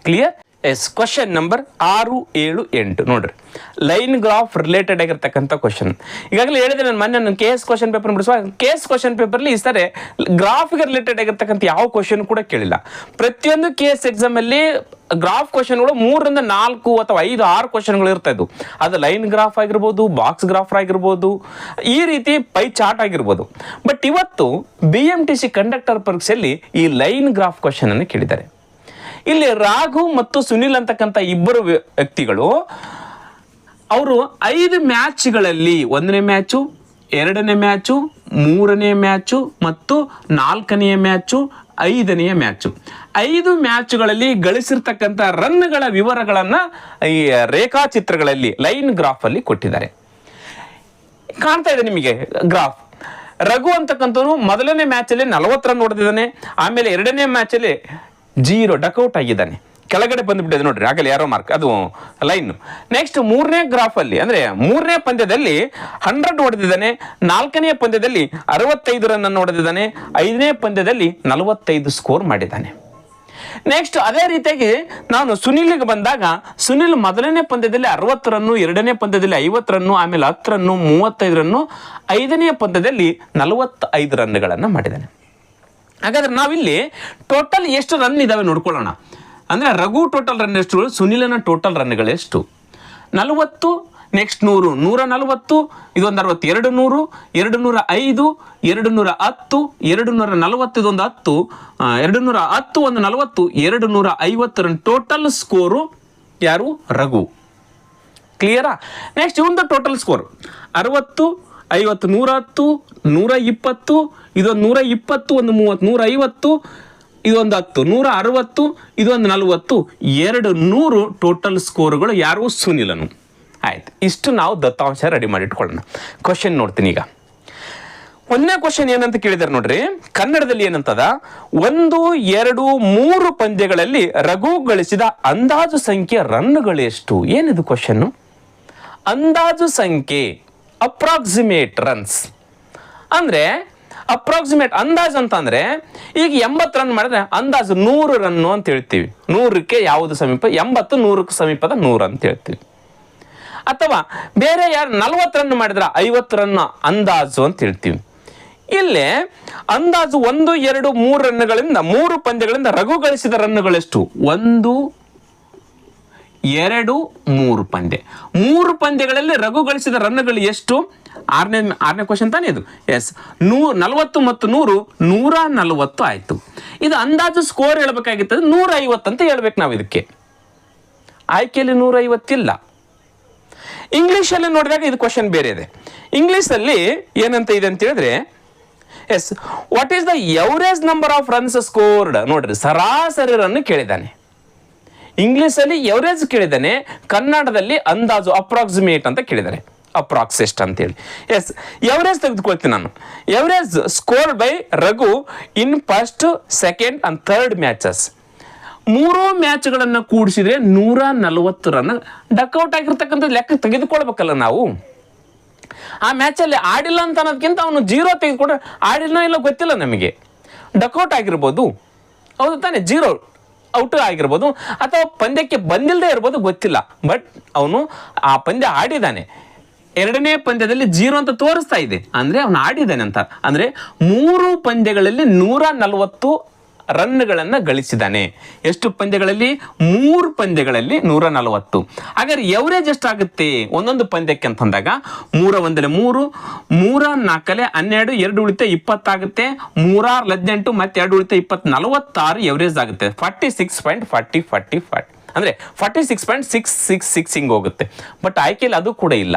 ಕ್ಲಿಯರ್? ಎಸ್. ಕ್ವಶನ್ ನಂಬರ್ 6, 7, 8 ನೋಡ್ರಿ, ಲೈನ್ ಗ್ರಾಫ್ ರಿಲೇಟೆಡ್ ಆಗಿರ್ತಕ್ಕಂಥ ಕ್ವಶನ್. ಈಗಾಗಲೇ ಹೇಳಿದ್ರೆ ನಾನು ಮೊನ್ನೆ ನನ್ನ KS ಕ್ವಶನ್ ಪೇಪರ್ ಬಿಡಿಸುವಾಗ KS ಕ್ವಶನ್ ಪೇಪರ್ಲಿ ಈ ಸರಿ ಗ್ರಾಫ್ಗೆ ರಿಲೇಟೆಡ್ ಆಗಿರ್ತಕ್ಕಂಥ ಯಾವ ಕ್ವಶನ್ ಕೂಡ ಕೇಳಿಲ್ಲ. ಪ್ರತಿಯೊಂದು KS ಎಕ್ಸಾಮ್ ಅಲ್ಲಿ ಗ್ರಾಫ್ ಕ್ವಶನ್ಗಳು 3ರಿಂದ 4 ಅಥವಾ 5, 6 ಕ್ವಶನ್ಗಳು ಇರ್ತಾ ಇದ್ವು. ಅದು ಲೈನ್ ಗ್ರಾಫ್ ಆಗಿರ್ಬೋದು, ಬಾಕ್ಸ್ ಗ್ರಾಫ್ ಆಗಿರ್ಬೋದು, ಈ ರೀತಿ ಪೈ ಚಾರ್ಟ್ ಆಗಿರ್ಬೋದು. ಬಟ್ ಇವತ್ತು BMTC ಕಂಡಕ್ಟರ್ ಪರೀಕ್ಷೆಯಲ್ಲಿ ಈ ಲೈನ್ ಗ್ರಾಫ್ ಕ್ವಶನ್ ಅನ್ನು ಕೇಳಿದ್ದಾರೆ. ಇಲ್ಲಿ ರಾಘು ಮತ್ತು ಸುನಿಲ್ ಅಂತಕ್ಕಂಥ ಇಬ್ಬರು ವ್ಯಕ್ತಿಗಳು ಅವರು 5 ಮ್ಯಾಚ್ಗಳಲ್ಲಿ 1ನೇ ಮ್ಯಾಚು, 2ನೇ ಮ್ಯಾಚು, 3ನೇ ಮ್ಯಾಚು ಮತ್ತು 4ನೇ ಮ್ಯಾಚು, 5ನೇ ಮ್ಯಾಚು, 5 ಮ್ಯಾಚ್ಗಳಲ್ಲಿ ಗಳಿಸಿರ್ತಕ್ಕಂಥ ರನ್ಗಳ ವಿವರಗಳನ್ನು ಈ ರೇಖಾಚಿತ್ರಗಳಲ್ಲಿ ಲೈನ್ ಗ್ರಾಫ್ ಅಲ್ಲಿ ಕೊಟ್ಟಿದ್ದಾರೆ. ಕಾಣ್ತಾ ಇದೆ ನಿಮಗೆ ಗ್ರಾಫ್. ರಘು ಅಂತಕ್ಕಂಥವನು ಮೊದಲನೇ ಮ್ಯಾಚಲ್ಲಿ 40 ರನ್ ಹೊಡೆದಿದ್ದಾನೆ. ಆಮೇಲೆ 2ನೇ ಮ್ಯಾಚಲ್ಲಿ 0 ಡಕ್ಔಟ್ ಆಗಿದ್ದಾನೆ, ಕೆಳಗಡೆ ಬಂದುಬಿಟ್ಟಿದೆ ನೋಡ್ರಿ, ಆಗಲಿ ಯಾರೋ ಮಾರ್ಕ್, ಅದು ಲೈನ್. ನೆಕ್ಸ್ಟ್ 3ನೇ ಗ್ರಾಫ್ ಅಲ್ಲಿ ಅಂದ್ರೆ 3ನೇ ಪಂದ್ಯದಲ್ಲಿ 100 ಹೊಡೆದಿದ್ದಾನೆ, 4ನೇ ಪಂದ್ಯದಲ್ಲಿ 65 ರನ್ ಅನ್ನು ಹೊಡೆದಿದ್ದಾನೆ, 5ನೇ ಪಂದ್ಯದಲ್ಲಿ 45 ಸ್ಕೋರ್ ಮಾಡಿದ್ದಾನೆ. ನೆಕ್ಸ್ಟ್ ಅದೇ ರೀತಿಯಾಗಿ ನಾನು ಸುನಿಲ್ಗೆ ಬಂದಾಗ ಸುನಿಲ್ ಮೊದಲನೇ ಪಂದ್ಯದಲ್ಲಿ 60 ರನ್ನು, 2ನೇ ಪಂದ್ಯದಲ್ಲಿ 50 ರನ್ನು, ಆಮೇಲೆ 10 ರನ್ನು, 35 ರನ್ನು, 5ನೇ ಪಂದ್ಯದಲ್ಲಿ 45 ರನ್ಗಳನ್ನು ಮಾಡಿದ್ದಾನೆ. ಹಾಗಾದ್ರೆ ನಾವಿಲ್ಲಿ ಟೋಟಲ್ ಎಷ್ಟು ರನ್ ಇದಾವೆ ನೋಡ್ಕೊಳ್ಳೋಣ. ಅಂದ್ರೆ ರಘು ಟೋಟಲ್ ರನ್ ಎಷ್ಟು, ಸುನಿಲನ ಟೋಟಲ್ ರನ್ಗಳು ಎಷ್ಟು? 40, ನೆಕ್ಸ್ಟ್ 100, 140, ಇದೊಂದು 60, 200, 205, 210, 240, ಇದೊಂದು 10, 210, ಒಂದು 40, 250 ರನ್ ಟೋಟಲ್ ಸ್ಕೋರು ಯಾರು? ರಘು. ಕ್ಲಿಯರಾ? ನೆಕ್ಸ್ಟ್ ಇವೊಂದು ಟೋಟಲ್ ಸ್ಕೋರ್ 60, 50, 110, 120, ಇದೊಂದು 120, ಒಂದು 30, 150, ಇದೊಂದು 10, 160, ಇದೊಂದು 40, 200 ಟೋಟಲ್ ಸ್ಕೋರ್ಗಳು ಯಾರು? ಸುನಿಲನು. ಆಯ್ತು, ಇಷ್ಟು ನಾವು ದತ್ತಾಂಶ ರೆಡಿ ಮಾಡಿ ಇಟ್ಕೊಳ್ಳೋಣ. ಕ್ವಶನ್ ನೋಡ್ತೀನಿ ಈಗ. 1ನೇ ಕ್ವಶನ್ ಏನಂತ ಕೇಳಿದಾರೆ ನೋಡ್ರಿ, ಕನ್ನಡದಲ್ಲಿ ಏನಂತದ? 1, 2, 3 ಪಂದ್ಯಗಳಲ್ಲಿ ರಘು ಗಳಿಸಿದ ಅಂದಾಜು ಸಂಖ್ಯೆ ರನ್ಗಳು ಎಷ್ಟು? ಏನಿದು ಕ್ವಶನ್? ಅಂದಾಜು ಸಂಖ್ಯೆ, ಅಪ್ರಾಕ್ಸಿಮೇಟ್ ರನ್ಸ್. ಅಂದ್ರೆ ಅಪ್ರಾಕ್ಸಿಮೇಟ್ ಅಂದಾಜು ಅಂತಂದ್ರೆ ಈಗ 80 ರನ್ ಮಾಡಿದ್ರೆ ಅಂದಾಜು 100 ರನ್ನು ಅಂತ ಹೇಳ್ತೀವಿ. 100ಕ್ಕೆ ಯಾವುದು ಸಮೀಪ? 80, 100ಕ್ಕೆ ಸಮೀಪದ 100 ಅಂತ ಹೇಳ್ತೀವಿ. ಅಥವಾ ಬೇರೆ ಯಾರು 40 ರನ್ ಮಾಡಿದ್ರೆ 50 ರನ್ ಅಂದಾಜು ಅಂತ ಹೇಳ್ತೀವಿ. ಇಲ್ಲೇ ಅಂದಾಜು 1, 2, 3 ರನ್ಗಳಿಂದ 3 ಪಂದ್ಯಗಳಿಂದ ರಘು ಗಳಿಸಿದ ರನ್ಗಳೆಷ್ಟು? 1, 2, 3 ಪಂದ್ಯ. 3 ಪಂದ್ಯಗಳಲ್ಲಿ ರಘು ಗಳಿಸಿದ ರನ್ಗಳು ಎಷ್ಟು? 6ನೇ ಕ್ವಶನ್ ತಾನೇ ಇದು. ಎಸ್. 40 ಮತ್ತು 100, 140 ಆಯ್ತು. ಇದು ಅಂದಾಜು ಸ್ಕೋರ್ ಹೇಳ್ಬೇಕಾಗಿತ್ತು 150 ಅಂತ ಹೇಳ್ಬೇಕು ನಾವು. ಇದಕ್ಕೆ ಆಯ್ಕೆಯಲ್ಲಿ 150 ಇಲ್ಲ. ಇಂಗ್ಲಿಷಲ್ಲಿ ನೋಡಿದಾಗ ಇದು ಕ್ವಶನ್ ಬೇರೆ ಇದೆ. ಇಂಗ್ಲಿಷಲ್ಲಿ ಏನಂತ ಇದೆ ಅಂತ ಹೇಳಿದ್ರೆ, yes, what is the average number of runs scored? ನೋಡ್ರಿ, ಸರಾಸರಿ ರನ್ ಕೇಳಿದ್ದಾನೆ. ಇಂಗ್ಲಿಷಲ್ಲಿ ಎವರೇಜ್ ಕೇಳಿದ್ದಾನೆ, ಕನ್ನಡದಲ್ಲಿ ಅಂದಾಜು ಅಪ್ರಾಕ್ಸಿಮೇಟ್ ಅಂತ ಕೇಳಿದ್ದಾರೆ. ಅಪ್ರಾಕ್ಸ್ ಎಷ್ಟು ಅಂತೇಳಿ. ಎಸ್, ಎವರೇಜ್ ತೆಗೆದುಕೊಳ್ತೀನಿ ನಾನು. Average score by Raghu in first, second and third matches. 3 ಮ್ಯಾಚ್ಗಳನ್ನು ಕೂಡಿಸಿದ್ರೆ 140 run. Duck out ಆಗಿರ್ತಕ್ಕಂಥ ಲೆಕ್ಕ ತೆಗೆದುಕೊಳ್ಬೇಕಲ್ಲ ನಾವು. ಆ ಮ್ಯಾಚಲ್ಲಿ ಆಡಿಲ್ಲ ಅಂತ ಅನ್ನೋದಕ್ಕಿಂತ ಅವನು 0 ತೆಗೆದುಕೊಂಡ್ರೆ ಆಡಿಲ್ಲ ಇಲ್ಲ ಗೊತ್ತಿಲ್ಲ ನಮಗೆ. ಡಕ್ಔಟ್ ಆಗಿರ್ಬೋದು, ಹೌದು ತಾನೆ, 0 ಔಟ್ ಆಗಿರ್ಬೋದು, ಅಥವಾ ಪಂದ್ಯಕ್ಕೆ ಬಂದಿಲ್ಲದೆ ಇರ್ಬೋದು, ಗೊತ್ತಿಲ್ಲ. ಬಟ್ ಅವನು ಆ ಪಂದ್ಯ ಆಡಿದ್ದಾನೆ. 2ನೇ ಪಂದ್ಯದಲ್ಲಿ 0 ಅಂತ ತೋರಿಸ್ತಾ ಇದೆ, ಅಂದ್ರೆ ಅವನು ಆಡಿದ್ದಾನೆ ಅಂತ. ಅಂದ್ರೆ 3 ಪಂದ್ಯಗಳಲ್ಲಿ 140 ರನ್ಗಳನ್ನು ಗಳಿಸಿದ್ದಾನೆ. ಎಷ್ಟು ಪಂದ್ಯಗಳಲ್ಲಿ? 3 ಪಂದ್ಯಗಳಲ್ಲಿ 140. ಹಾಗಾದ್ರೆ ಎವರೇಜ್ ಎಷ್ಟಾಗುತ್ತೆ ಒಂದೊಂದು ಪಂದ್ಯಕ್ಕೆ ಅಂತಂದಾಗ? 3 1 3, 3 4 12, 2 ಉಳಿತ 20 ಆಗುತ್ತೆ, 3 18 ಮತ್ತೆ 2 ಉಳಿತ 20, 46 ಎವರೇಜ್ ಆಗುತ್ತೆ. 46.40 ಅಂದ್ರೆ 46.666 ಹಿಂಗೆ ಹೋಗುತ್ತೆ. ಬಟ್ ಆಯ್ಕೆಯಲ್ಲಿ ಅದು ಕೂಡ ಇಲ್ಲ.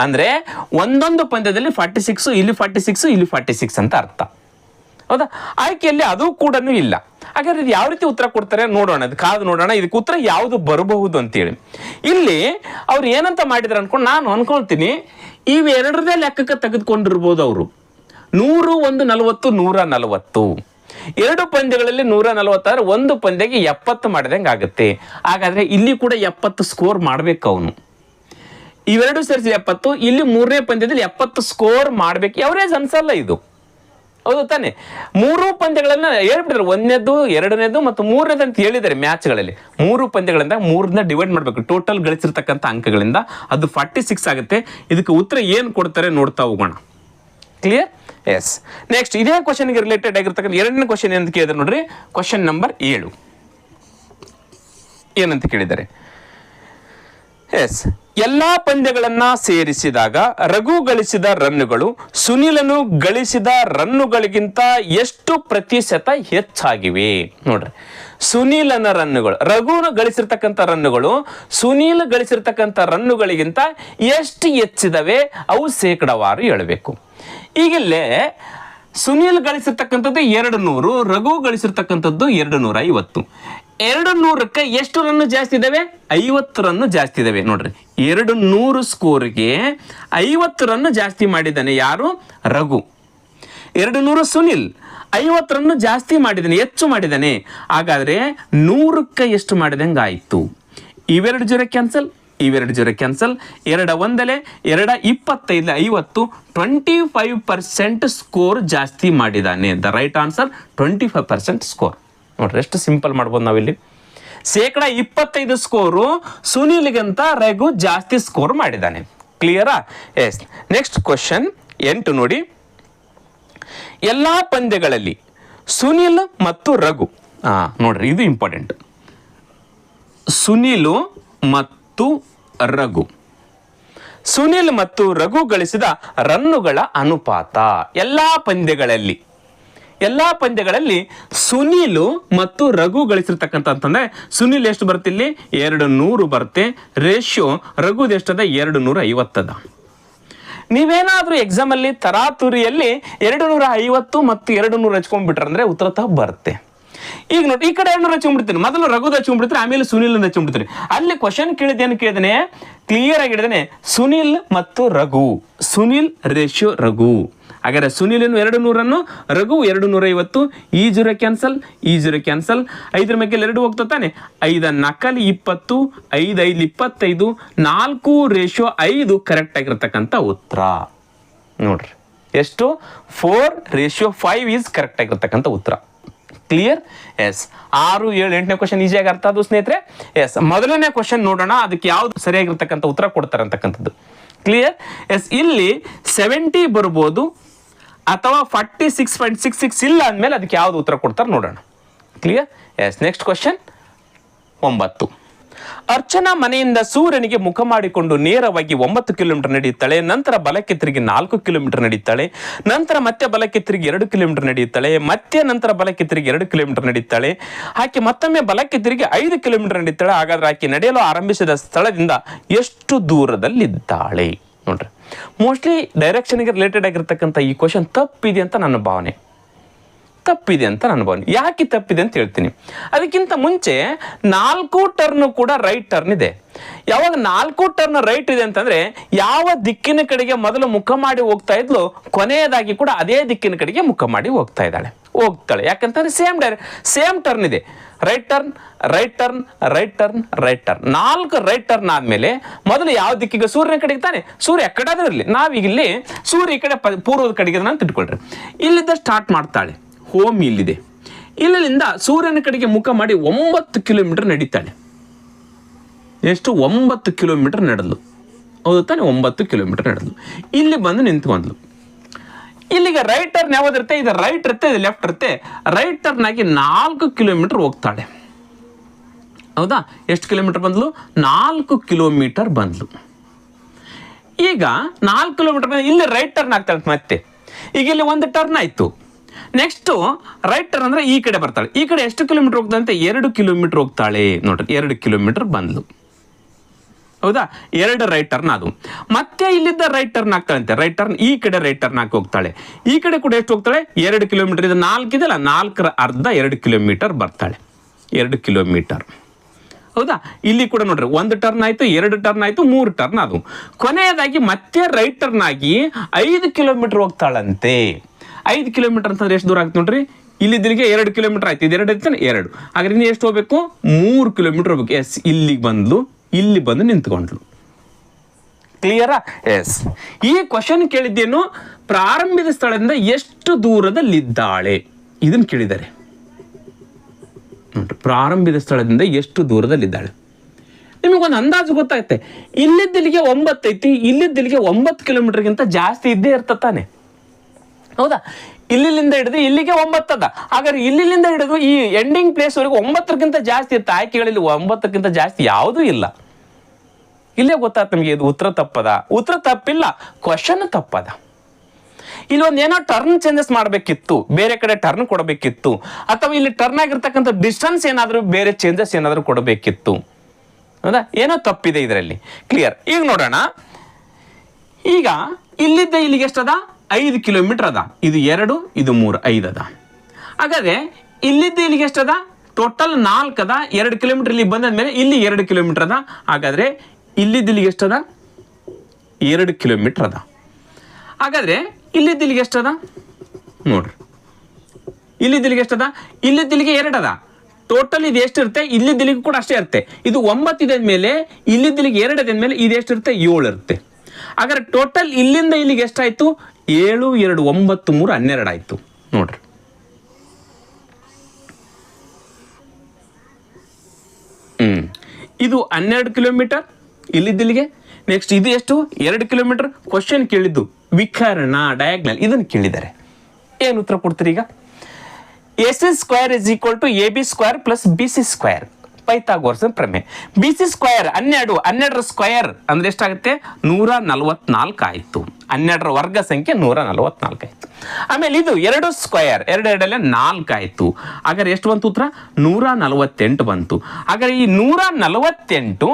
ಅಂದ್ರೆ ಒಂದೊಂದು ಪಂದ್ಯದಲ್ಲಿ 46, ಇಲ್ಲಿ 46, ಇಲ್ಲಿ 46 ಅಂತ ಅರ್ಥ. ಹೌದಾ? ಆಯ್ಕೆಯಲ್ಲಿ ಅದು ಕೂಡ ಇಲ್ಲ. ಹಾಗಾದ್ರೆ ಇದು ಯಾವ ರೀತಿ ಉತ್ತರ ಕೊಡ್ತಾರೆ ನೋಡೋಣ, ಅದು ಕಾದು ನೋಡೋಣ ಇದಕ್ಕೆ ಉತ್ತರ ಯಾವುದು ಬರಬಹುದು ಅಂತೇಳಿ. ಇಲ್ಲಿ ಅವ್ರು ಏನಂತ ಮಾಡಿದಾರೆ ಅನ್ಕೊಂಡು ನಾನು ಅನ್ಕೊಳ್ತೀನಿ, ಇವೆರಡರದೇ ಲೆಕ್ಕಕ್ಕೆ ತೆಗೆದುಕೊಂಡಿರ್ಬೋದು ಅವರು. 100, 140, 140. 2 ಪಂದ್ಯಗಳಲ್ಲಿ 140 ಒಂದು ಪಂದ್ಯಕ್ಕೆ 70 ಮಾಡಿದಂಗೆ ಆಗುತ್ತೆ. ಹಾಗಾದ್ರೆ ಇಲ್ಲಿ ಕೂಡ 70 ಸ್ಕೋರ್ ಮಾಡ್ಬೇಕು ಅವನು. ಇವೆರಡು ಸೇರಿಸಿ 70, ಇಲ್ಲಿ 3ನೇ ಪಂದ್ಯದಲ್ಲಿ 70 ಸ್ಕೋರ್ ಮಾಡ್ಬೇಕು. ಎವರೇಜ್ ಅನ್ಸಲ್ಲ ಇದು, ಹೌದು ತಾನೆ? 3 ಪಂದ್ಯಗಳನ್ನ ಹೇಳ್ಬಿಟ್ಟಿದ್ರು, 1ನೇದು 2ನೇದು ಮತ್ತು 3ನೇದು ಅಂತ ಹೇಳಿದ್ದಾರೆ ಮ್ಯಾಚ್ಗಳಲ್ಲಿ. 3 ಪಂದ್ಯಗಳಿಂದ 3ನ ಡಿವೈಡ್ ಮಾಡಬೇಕು ಟೋಟಲ್ ಗಳಿಸಿರ್ತಕ್ಕಂಥ ಅಂಕಗಳಿಂದ, ಅದು 46 ಆಗುತ್ತೆ. ಇದಕ್ಕೆ ಉತ್ತರ ಏನು ಕೊಡ್ತಾರೆ ನೋಡ್ತಾ ಹೋಗೋಣ. ಕ್ಲಿಯರ್? ಎಸ್. ನೆಕ್ಸ್ಟ್ ಇದೇ ಕ್ವಶನ್ಗೆ ರಿಲೇಟೆಡ್ ಆಗಿರ್ತಕ್ಕಂಥ 2ನೇ ಕ್ವಶನ್ ಏನಂತ ಕೇಳಿದ್ರೆ ನೋಡ್ರಿ, ಕ್ವಶನ್ ನಂಬರ್ 7 ಏನಂತ ಕೇಳಿದ್ದಾರೆ. ಎಸ್, ಎಲ್ಲಾ ಪಂದ್ಯಗಳನ್ನ ಸೇರಿಸಿದಾಗ ರಘು ಗಳಿಸಿದ ರನ್ನುಗಳು ಸುನಿಲನು ಗಳಿಸಿದ ರನ್ನುಗಳಿಗಿಂತ ಎಷ್ಟು ಪ್ರತಿಶತ ಹೆಚ್ಚಾಗಿವೆ? ನೋಡ್ರಿ, ಸುನೀಲನ ರನ್ನುಗಳು, ರಘುನ ಗಳಿಸಿರ್ತಕ್ಕಂಥ ರನ್ನುಗಳು ಸುನೀಲ್ ಗಳಿಸಿರ್ತಕ್ಕಂಥ ರನ್ನುಗಳಿಗಿಂತ ಎಷ್ಟು ಹೆಚ್ಚಿದವೆ, ಅವು ಶೇಕಡವಾರು ಹೇಳಬೇಕು. ಈಗಿಲ್ಲೇ ಸುನೀಲ್ ಗಳಿಸಿರ್ತಕ್ಕಂಥದ್ದು 200, ರಘು ಗಳಿಸಿರ್ತಕ್ಕಂಥದ್ದು 250. 200ಕ್ಕೆ ಎಷ್ಟು ರನ್ನು ಜಾಸ್ತಿ ಇದಾವೆ? 50 ರನ್ನು ಜಾಸ್ತಿ ಇದಾವೆ. ನೋಡ್ರಿ, 200 ಸ್ಕೋರ್ಗೆ 50 ರನ್ನು ಜಾಸ್ತಿ ಮಾಡಿದ್ದಾನೆ ಯಾರು? ರಘು. 200 ಸುನಿಲ್ 50 ರನ್ನು ಜಾಸ್ತಿ ಮಾಡಿದ್ದಾನೆ, ಹೆಚ್ಚು ಮಾಡಿದ್ದಾನೆ. ಹಾಗಾದ್ರೆ 100ಕ್ಕೆ ಎಷ್ಟು ಮಾಡಿದಂಗೆ ಆಯ್ತು? ಇವೆರಡು ಜೊರೆ ಕ್ಯಾನ್ಸಲ್, ಇವೆರಡು ಜೊರೆ ಕ್ಯಾನ್ಸಲ್. 2 ಒಂದಲೆ 2 25 50, 25% ಸ್ಕೋರ್ ಜಾಸ್ತಿ ಮಾಡಿದ್ದಾನೆ. The right answer 25% score. ನೋಡ್ರಿ, ಎಷ್ಟು ಸಿಂಪಲ್ ಮಾಡ್ಬೋದು ನಾವಿಲ್ಲಿ. 25% ಸ್ಕೋರು ಸುನೀಲ್ಗಿಂತ ರಘು ಜಾಸ್ತಿ ಸ್ಕೋರ್ ಮಾಡಿದ್ದಾನೆ. ಕ್ಲಿಯರಾ? ಎಸ್. ನೆಕ್ಸ್ಟ್ ಕ್ವಶನ್ 8 ನೋಡಿ. ಎಲ್ಲಾ ಪಂದ್ಯಗಳಲ್ಲಿ ಸುನೀಲ್ ಮತ್ತು ರಘು, ನೋಡ್ರಿ ಇದು ಇಂಪಾರ್ಟೆಂಟ್. ಸುನೀಲು ಮತ್ತು ರಘು, ಸುನೀಲ್ ಮತ್ತು ರಘು ಗಳಿಸಿದ ರನ್ನುಗಳ ಅನುಪಾತ ಎಲ್ಲಾ ಪಂದ್ಯಗಳಲ್ಲಿ ಸುನೀಲು ಮತ್ತು ರಘು ಗಳಿಸಿರ್ತಕ್ಕಂಥಂತಂದ್ರೆ ಸುನೀಲ್ ಎಷ್ಟು ಬರುತ್ತೆ? ಇಲ್ಲಿ 200 ಬರುತ್ತೆ. ರೇಷಿಯೋ ರಘುದು ಎಷ್ಟದ? 250. ನೀವೇನಾದ್ರೂ ಎಕ್ಸಾಮ್ ಅಲ್ಲಿ ತರಾತುರಿಯಲ್ಲಿ 250 ಮತ್ತು 200 ಹಚ್ಕೊಂಡ್ಬಿಟ್ರೆ ಅಂದ್ರೆ ಉತ್ತರ ಬರುತ್ತೆ. ಈಗ ನೋಡಿ, ಈ ಕಡೆ 200 ಹಚ್ಕೊಂಡ್ಬಿಡ್ತೀನಿ, ಮೊದಲು ರಘುದ ಹಚ್ಕೊಂಡ್ಬಿಡ್ತೀರಿ, ಆಮೇಲೆ ಸುನೀಲ್ ಹಚ್ಕೊಂಡ್ಬಿಡ್ತೀರಿ. ಅಲ್ಲಿ ಕ್ವಶನ್ ಕೇಳಿದ್ದೇನು ಕೇಳಿದಾನೆ, ಕ್ಲಿಯರ್ ಆಗಿ ಹೇಳಿದಾನೆ, ಸುನೀಲ್ ಮತ್ತು ರಘು, ಸುನೀಲ್ ರೇಷಿಯೋ ರಘು. ಹಾಗಾದ್ರೆ ಸುನೀಲನು 200, ರಘು 250. ಈ ಜುರೆ ಕ್ಯಾನ್ಸಲ್, ಈ ಜುರೆ ಕ್ಯಾನ್ಸಲ್. 5 ಮೇಲೆ 2 ಹೋಗ್ತಾ ತಾನೆ, 5 4 20, 5 5 25, 4 ರೇಷಿಯೋ 5 ಕರೆಕ್ಟ್ ಆಗಿರ್ತಕ್ಕಂಥ ಉತ್ತರ. ನೋಡ್ರಿ ಎಷ್ಟು? 4 ರೇಷಿಯೋ 5 ಈಸ್ ಕರೆಕ್ಟ್ ಆಗಿರ್ತಕ್ಕಂಥ ಉತ್ತರ. ಕ್ಲಿಯರ್? ಎಸ್. 6, 7, 8ನೇ ಕ್ವಶನ್ ಈಸಿಯಾಗಿ ಅರ್ಥ ಆದವು ಸ್ನೇಹಿತರೆ. ಎಸ್, ಮೊದಲನೇ ಕ್ವಶನ್ ನೋಡೋಣ, ಅದಕ್ಕೆ ಯಾವ್ದು ಸರಿಯಾಗಿರ್ತಕ್ಕಂಥ ಉತ್ತರ ಕೊಡ್ತಾರೆ ಅಂತಕ್ಕಂಥದ್ದು. ಕ್ಲಿಯರ್? ಎಸ್. ಇಲ್ಲಿ 70 ಬರ್ಬೋದು ಅಥವಾ 46.66 ಇಲ್ಲ ಅಂದಮೇಲೆ ಅದಕ್ಕೆ ಯಾವ್ದು ಉತ್ತರ ಕೊಡ್ತಾರೆ ನೋಡೋಣ. Clear? Yes. Next question 9. Archana ಮನೆಯಿಂದ ಸೂರ್ಯನಿಗೆ ಮುಖ ಮಾಡಿಕೊಂಡು ನೇರವಾಗಿ 9 ಕಿಲೋಮೀಟರ್ ನಡೆಯುತ್ತಾಳೆ. ನಂತರ ಬಲಕ್ಕೆ ತಿರುಗಿ 4 ಕಿಲೋಮೀಟರ್ ನಡೆಯುತ್ತಾಳೆ. ನಂತರ ಮತ್ತೆ ಬಲಕ್ಕೆ ತಿರುಗಿ 2 ಕಿಲೋಮೀಟರ್ ನಡೆಯುತ್ತಾಳೆ. ಮತ್ತೆ ನಂತರ ಬಲಕ್ಕೆ ತಿರುಗಿ 2 ಕಿಲೋಮೀಟರ್ ನಡೆಯುತ್ತಾಳೆ. ಆಕೆ ಮತ್ತೊಮ್ಮೆ ಬಲಕ್ಕೆ ತಿರುಗಿ 5 ಕಿಲೋಮೀಟರ್ ನಡೆಯುತ್ತಾಳೆ. ಹಾಗಾದ್ರೆ ಆಕೆ ನಡೆಯಲು ಆರಂಭಿಸಿದ ಸ್ಥಳದಿಂದ ಎಷ್ಟು ದೂರದಲ್ಲಿದ್ದಾಳೆ? ನೋಡ್ರಿ, ಮೋಸ್ಟ್ಲಿ ಡೈರೆಕ್ಷನ್ಗೆ ರಿಲೇಟೆಡ್ ಆಗಿರ್ತಕ್ಕಂಥ ಈ ಕ್ವಶನ್ ತಪ್ಪಿದೆ ಅಂತ ನನ್ನ ಭಾವನೆ. ಯಾಕೆ ತಪ್ಪಿದೆ ಅಂತ ಹೇಳ್ತೀನಿ. ಅದಕ್ಕಿಂತ ಮುಂಚೆ 4 ಟರ್ನ್ ಕೂಡ ರೈಟ್ ಟರ್ನ್ ಇದೆ. ಯಾವಾಗ 4 ಟರ್ನ್ ರೈಟ್ ಇದೆ ಅಂತಂದ್ರೆ ಯಾವ ದಿಕ್ಕಿನ ಕಡೆಗೆ ಮೊದಲು ಮುಖ ಮಾಡಿ ಹೋಗ್ತಾ ಇದ್ಲು, ಕೊನೆಯದಾಗಿ ಕೂಡ ಅದೇ ದಿಕ್ಕಿನ ಕಡೆಗೆ ಮುಖ ಮಾಡಿ ಹೋಗ್ತಾಳೆ. ಯಾಕಂತಂದ್ರೆ ಸೇಮ್ ಟರ್ನ್ ಇದೆ. Right turn, right turn, right turn, right turn. 4 right turn ಆದ್ಮೇಲೆ ಮೊದಲು ಯಾವ ದಿಕ್ಕಿಗೆ? ಸೂರ್ಯನ ಕಡೆಗೆ ತಾನೆ. ಸೂರ್ಯ ಎಕಡೆ ಆದ್ರೂ ಇರಲಿ, ನಾವೀಗ ಇಲ್ಲಿ ಸೂರ್ಯ ಈ ಕಡೆ ಪೂರ್ವದ ಕಡೆಗೆ ಅಂತ ಇಟ್ಕೊಳ್ರಿ. ಇಲ್ಲಿಂದ ಸ್ಟಾರ್ಟ್ ಮಾಡ್ತಾಳೆ, ಹೋಮ್ ಇಲ್ಲಿದೆ. ಇಲ್ಲಿಂದ ಸೂರ್ಯನ ಕಡೆಗೆ ಮುಖ ಮಾಡಿ 9 ಕಿಲೋಮೀಟರ್ ನಡೀತಾಳೆ. ಎಷ್ಟು? 9 ಕಿಲೋಮೀಟರ್ ನಡೆದ್ಲು, ಹೌದು ತಾನೆ? 9 ಕಿಲೋಮೀಟರ್ ನಡೆದ್ಲು. ಇಲ್ಲಿ ಬಂದು ನಿಂತ್ಕೊಂಡ್ಲು. ಇಲ್ಲಿಗೆ ರೈಟ್ ಟರ್ನ್ ಯಾವ್ದಿರುತ್ತೆ? ಇದು ರೈಟ್ ಇರುತ್ತೆ, ಇದು ಲೆಫ್ಟ್ ಇರುತ್ತೆ. ರೈಟ್ ಟರ್ನ್ ಆಗಿ 4 ಕಿಲೋಮೀಟರ್ ಹೋಗ್ತಾಳೆ, ಹೌದಾ? ಎಷ್ಟು ಕಿಲೋಮೀಟರ್ ಬಂದ್ಲು? 4 ಕಿಲೋಮೀಟರ್ ಬಂದ್ಲು. ಈಗ 4 ಕಿಲೋಮೀಟರ್ ಇಲ್ಲಿ ರೈಟ್ ಟರ್ನ್ ಆಗ್ತಾಳೆ. ಮತ್ತೆ ಈಗ ಇಲ್ಲಿ ಒಂದು ಟರ್ನ್ ಆಯ್ತು. ನೆಕ್ಸ್ಟ್ ರೈಟ್ ಟರ್ನ್ ಅಂದ್ರೆ ಈ ಕಡೆ ಬರ್ತಾಳೆ. ಈ ಕಡೆ ಎಷ್ಟು ಕಿಲೋಮೀಟರ್ ಹೋಗ್ತಾಳೆ? 2 ಕಿಲೋಮೀಟರ್ ಹೋಗ್ತಾಳೆ. ನೋಡ್ರಿ, 2 ಕಿಲೋಮೀಟರ್ ಬಂದ್ಲು, ಹೌದಾ, 2 ರೈಟ್ ಟರ್ನ್ ಅದು. ಮತ್ತೆ ಇಲ್ಲಿದ್ದ ರೈಟ್ ಟರ್ನ್ ಆಗ್ತಾಳಂತೆ, ರೈಟ್ ಟರ್ನ್ ಈ ಕಡೆ ರೈಟ್ ಟರ್ನ್ ಹಾಕಿ ಹೋಗ್ತಾಳೆ. ಈ ಕಡೆ ಕೂಡ ಎಷ್ಟು ಹೋಗ್ತಾಳೆ, 2 ಕಿಲೋಮೀಟರ್. ಇದು 4 ಇದೆಯಲ್ಲ, 4ರ ಅರ್ಧ 2 ಕಿಲೋಮೀಟರ್ ಬರ್ತಾಳೆ, 2 ಕಿಲೋಮೀಟರ್. ಹೌದಾ, ಇಲ್ಲಿ ಕೂಡ ನೋಡ್ರಿ 1 ಟರ್ನ್ ಆಯ್ತು, 2 ಟರ್ನ್ ಆಯ್ತು, 3 ಟರ್ನ್ ಅದು. ಕೊನೆಯದಾಗಿ ಮತ್ತೆ ರೈಟ್ ಟರ್ನ್ ಆಗಿ 5 ಕಿಲೋಮೀಟರ್ ಹೋಗ್ತಾಳಂತೆ. 5 ಕಿಲೋಮೀಟರ್ ಅಂತಂದ್ರೆ ಎಷ್ಟು ದೂರ ಆಗುತ್ತೆ ನೋಡ್ರಿ, ಇಲ್ಲಿದ್ದಿಗೆ 2 ಕಿಲೋಮೀಟರ್ ಆಯ್ತು, ಇದು 2 ಐತಾನೆ 2. ಹಾಗಾದ್ರೆ ಇನ್ನು ಎಷ್ಟು ಹೋಗ್ಬೇಕು, 3 ಕಿಲೋಮೀಟರ್ ಹೋಗ್ಬೇಕು. ಎಸ್, ಇಲ್ಲಿಗೆ ಬಂದ್ಲು, ಇಲ್ಲಿ ಬಂದು ನಿಂತ್ಕೊಂಡ್ಲು. ಕ್ಲಿಯರಾ? ಎಸ್. ಈ ಕ್ವಶನ್ ಕೇಳಿದ್ದೇನು, ಪ್ರಾರಂಭಿಕ ಸ್ಥಳದಿಂದ ಎಷ್ಟು ದೂರದಲ್ಲಿದ್ದಾಳೆ ಇದನ್ನು ಕೇಳಿದ್ದಾರೆ. ನೋಡ್ರಿ, ಪ್ರಾರಂಭಿಕ ಸ್ಥಳದಿಂದ ಎಷ್ಟು ದೂರದಲ್ಲಿದ್ದಾಳೆ. ನಿಮಗೊಂದು ಅಂದಾಜು ಗೊತ್ತಾಗುತ್ತೆ. ಇಲ್ಲಿದ್ದಿಲ್ಲಿಗೆ 9 ಐತಿ, ಇಲ್ಲಿದ್ದಿಲ್ಲಿಗೆ 9 ಕಿಲೋಮೀಟರ್ಗಿಂತ ಜಾಸ್ತಿ ಇದ್ದೇ ಇರ್ತತಾನೆ. ಹೌದಾ, ಇಲ್ಲಿಂದ ಹಿಡಿದು ಇಲ್ಲಿಗೆ 9 ಅದ. ಹಾಗಾದ್ರೆ ಇಲ್ಲಿಂದ ಹಿಡಿದು ಈ ಎಂಡಿಂಗ್ ಪ್ಲೇಸ್ ವರೆಗೂ 9ಕ್ಕಿಂತ ಜಾಸ್ತಿ ಇರುತ್ತೆ. ಆಯ್ಕೆಗಳಲ್ಲಿ 9ಕ್ಕಿಂತ ಜಾಸ್ತಿ ಯಾವುದೂ ಇಲ್ಲ. ಇಲ್ಲೇ ಗೊತ್ತಾಗ್ತದೆ ನಮಗೆ ಇದು ಉತ್ತರ ತಪ್ಪದ. ಉತ್ತರ ತಪ್ಪಿಲ್ಲ, ಕ್ವಶನ್ ತಪ್ಪದ. ಇಲ್ಲಿ ಒಂದೇನೋ ಟರ್ನ್ ಚೇಂಜಸ್ ಮಾಡಬೇಕಿತ್ತು, ಬೇರೆ ಕಡೆ ಟರ್ನ್ ಕೊಡಬೇಕಿತ್ತು, ಅಥವಾ ಇಲ್ಲಿ ಟರ್ನ್ ಆಗಿರ್ತಕ್ಕಂಥ ಡಿಸ್ಟೆನ್ಸ್ ಏನಾದರೂ ಬೇರೆ ಚೇಂಜಸ್ ಏನಾದರೂ ಕೊಡಬೇಕಿತ್ತು. ಹೌದಾ, ಏನೋ ತಪ್ಪಿದೆ ಇದರಲ್ಲಿ. ಕ್ಲಿಯರ್? ಈಗ ನೋಡೋಣ. ಈಗ ಇಲ್ಲಿದ್ದ ಇಲ್ಲಿಗೆ ಎಷ್ಟದ, 5 ಕಿಲೋಮೀಟರ್ ಅದ. ಇದು 2, ಇದು 3, 5 ಅದ. ಹಾಗಾದ್ರೆ ಇಲ್ಲಿದ್ದ ಇಲ್ಲಿಗೆ ಎಷ್ಟದ, ಟೋಟಲ್ 4 ಅದ. 2 ಕಿಲೋಮೀಟರ್ ಇಲ್ಲಿ ಬಂದಾದ್ಮೇಲೆ ಇಲ್ಲಿ 2 ಕಿಲೋಮೀಟರ್ ಅದ. ಹಾಗಾದ್ರೆ ಇಲ್ಲಿದ್ದ ಇಲ್ಲಿಗೆ ಎಷ್ಟದ, 2 ಕಿಲೋಮೀಟರ್ ಅದ. ಹಾಗಾದ್ರೆ ಇಲ್ಲಿದ್ದಿಲ್ಲಿಗೆ ಎಷ್ಟದ ನೋಡ್ರಿ, ಇಲ್ಲಿದ್ದಿಲ್ಲಿಗೆ ಎಷ್ಟದ, ಇಲ್ಲಿದ್ದಿಲ್ಲಿಗೆ 2 ಅದ. ಟೋಟಲ್ ಇದು ಎಷ್ಟಿರುತ್ತೆ, ಇಲ್ಲಿದ್ದಿಲ್ಲಿಗೆ ಕೂಡ ಅಷ್ಟೇ ಇರುತ್ತೆ. ಇದು 9 ಇದೆ ಮೇಲೆ, ಇಲ್ಲಿದ್ದಿಲ್ಲಿಗೆ 2 ಇದೆ ಮೇಲೆ ಇದು ಎಷ್ಟಿರುತ್ತೆ, 7 ಇರುತ್ತೆ. ಹಾಗಾದ್ರೆ ಟೋಟಲ್ ಇಲ್ಲಿಂದ ಇಲ್ಲಿಗೆ ಎಷ್ಟಾಯ್ತು, 7, 2, 9, 3, 12 ಆಯ್ತು. ನೋಡ್ರಿ, ಇದು 12 ಕಿಲೋಮೀಟರ್ ಇಲ್ಲಿದ್ದಿಲ್ಲಿಗೆ. ನೆಕ್ಸ್ಟ್ ಇದು ಎಷ್ಟು, 2 ಕಿಲೋಮೀಟರ್. ಕ್ವಶನ್ ಕೇಳಿದ್ದು ವಿಕರ್ಣ, ಡಯಾಗ್ನಲ್, ಇದನ್ನು ಕೇಳಿದ್ದಾರೆ. ಏನು ಉತ್ತರ ಕೊಡ್ತೀರಿ ಈಗ? AC² = AB² + BC², ಪೈಥಾಗೋರಸ್ ಪ್ರಮೇಯ. BC², 12, 12ರ ಸ್ಕ್ವೇರ್ ಅಂದ್ರೆ ಎಷ್ಟಾಗುತ್ತೆ, 144 ಆಯಿತು. 12ರ ವರ್ಗ ಸಂಖ್ಯೆ 144 ಆಯಿತು. ಆಮೇಲೆ ಇದು 2 ಸ್ಕ್ವೇರ್, 2 4 ಆಯಿತು. ಹಾಗಾದ್ರೆ ಎಷ್ಟು ಬಂತು ಉತ್ತರ, 148 ಬಂತು. ಹಾಗಾದ್ರೆ ಈ 148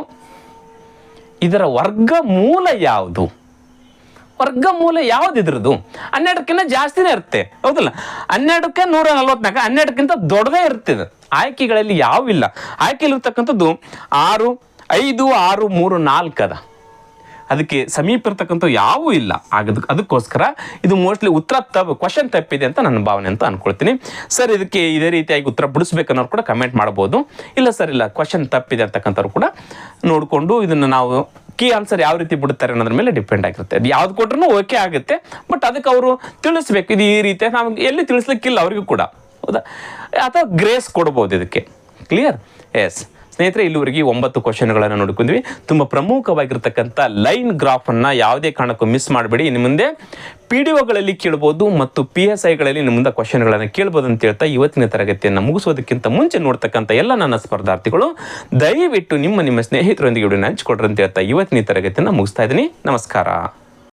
ಇದರ ವರ್ಗಮೂಲ ಯಾವುದು? ವರ್ಗಮೂಲ ಯಾವ್ದು ಇದ್ರದ್ದು? 12ಕ್ಕಿಂತ ಜಾಸ್ತಿನೇ ಇರುತ್ತೆ, ಹೌದಲ್ಲ? 12ಕ್ಕೆ 144, 12ಕ್ಕಿಂತ ದೊಡ್ಡದೇ ಇರ್ತದೆ. ಆಯ್ಕೆಗಳಲ್ಲಿ ಯಾವಿಲ್ಲ. ಆಯ್ಕೆಯಲ್ಲಿರ್ತಕ್ಕಂಥದ್ದು 6, 5, 6, 3, 4 ಅದ. ಅದಕ್ಕೆ ಸಮೀಪ ಇರ್ತಕ್ಕಂಥ ಯಾವೂ ಇಲ್ಲ. ಅದಕ್ಕೋಸ್ಕರ ಇದು ಮೋಸ್ಟ್ಲಿ ಉತ್ತರ ಕ್ವಶನ್ ತಪ್ಪಿದೆ ಅಂತ ನನ್ನ ಭಾವನೆ ಅಂತ ಅನ್ಕೊಳ್ತೀನಿ. ಸರ್, ಇದಕ್ಕೆ ಇದೇ ರೀತಿಯಾಗಿ ಉತ್ತರ ಬಿಡಿಸ್ಬೇಕನ್ನೋರು ಕೂಡ ಕಮೆಂಟ್ ಮಾಡ್ಬೋದು. ಇಲ್ಲ ಸರ್, ಇಲ್ಲ ಕ್ವಶನ್ ತಪ್ಪಿದೆ ಅಂತಕ್ಕಂಥವ್ರು ಕೂಡ ನೋಡಿಕೊಂಡು ಇದನ್ನು ನಾವು ಕೀ ಆನ್ಸರ್ ಯಾವ ರೀತಿ ಬಿಡ್ತಾರೆ ಅನ್ನೋದ್ರ ಮೇಲೆ ಡಿಪೆಂಡ್ ಆಗಿರುತ್ತೆ. ಅದು ಯಾವ್ದು ಕೊಟ್ರೂ ಓಕೆ ಆಗುತ್ತೆ, ಬಟ್ ಅದಕ್ಕೆ ಅವರು ತಿಳಿಸ್ಬೇಕು, ಇದು ಈ ರೀತಿ ನಮ್ಗೆ ಎಲ್ಲಿ ತಿಳಿಸ್ಲಿಕ್ಕಿಲ್ಲ ಅವರಿಗೂ ಕೂಡ, ಹೌದಾ? ಅಥವಾ ಗ್ರೇಸ್ ಕೊಡ್ಬೋದು ಇದಕ್ಕೆ. ಕ್ಲಿಯರ್? ಎಸ್ ಸ್ನೇಹಿತರೆ, ಇಲ್ಲಿವರೆಗೆ 9 ಕ್ವಶನ್ಗಳನ್ನು ನೋಡ್ಕೊಂಡ್ವಿ. ತುಂಬ ಪ್ರಮುಖವಾಗಿರ್ತಕ್ಕಂಥ ಲೈನ್ ಗ್ರಾಫನ್ನು ಯಾವುದೇ ಕಾರಣಕ್ಕೂ ಮಿಸ್ ಮಾಡಬೇಡಿ. ಇನ್ನು ಮುಂದೆ PDOಗಳಲ್ಲಿ ಕೇಳ್ಬೋದು ಮತ್ತು PSIಗಳಲ್ಲಿ ಇನ್ನು ಮುಂದೆ ಕ್ವಶನ್ಗಳನ್ನು ಕೇಳ್ಬೋದು ಅಂತ ಹೇಳ್ತಾ ಇವತ್ತಿನ ತರಗತಿಯನ್ನು ಮುಗಿಸೋದಕ್ಕಿಂತ ಮುಂಚೆ ನೋಡ್ತಕ್ಕಂಥ ಎಲ್ಲ ನನ್ನ ಸ್ಪರ್ಧಾರ್ಥಿಗಳು ದಯವಿಟ್ಟು ನಿಮ್ಮ ಸ್ನೇಹಿತರೊಂದಿಗೆ ವಿಡಿಯೋನ ಹಂಚಿಕೊಡ್ರಿ ಅಂತ ಹೇಳ್ತಾ ಇವತ್ತಿನ ತರಗತಿಯನ್ನು ಮುಗಿಸ್ತಾ ಇದ್ದೀನಿ. ನಮಸ್ಕಾರ.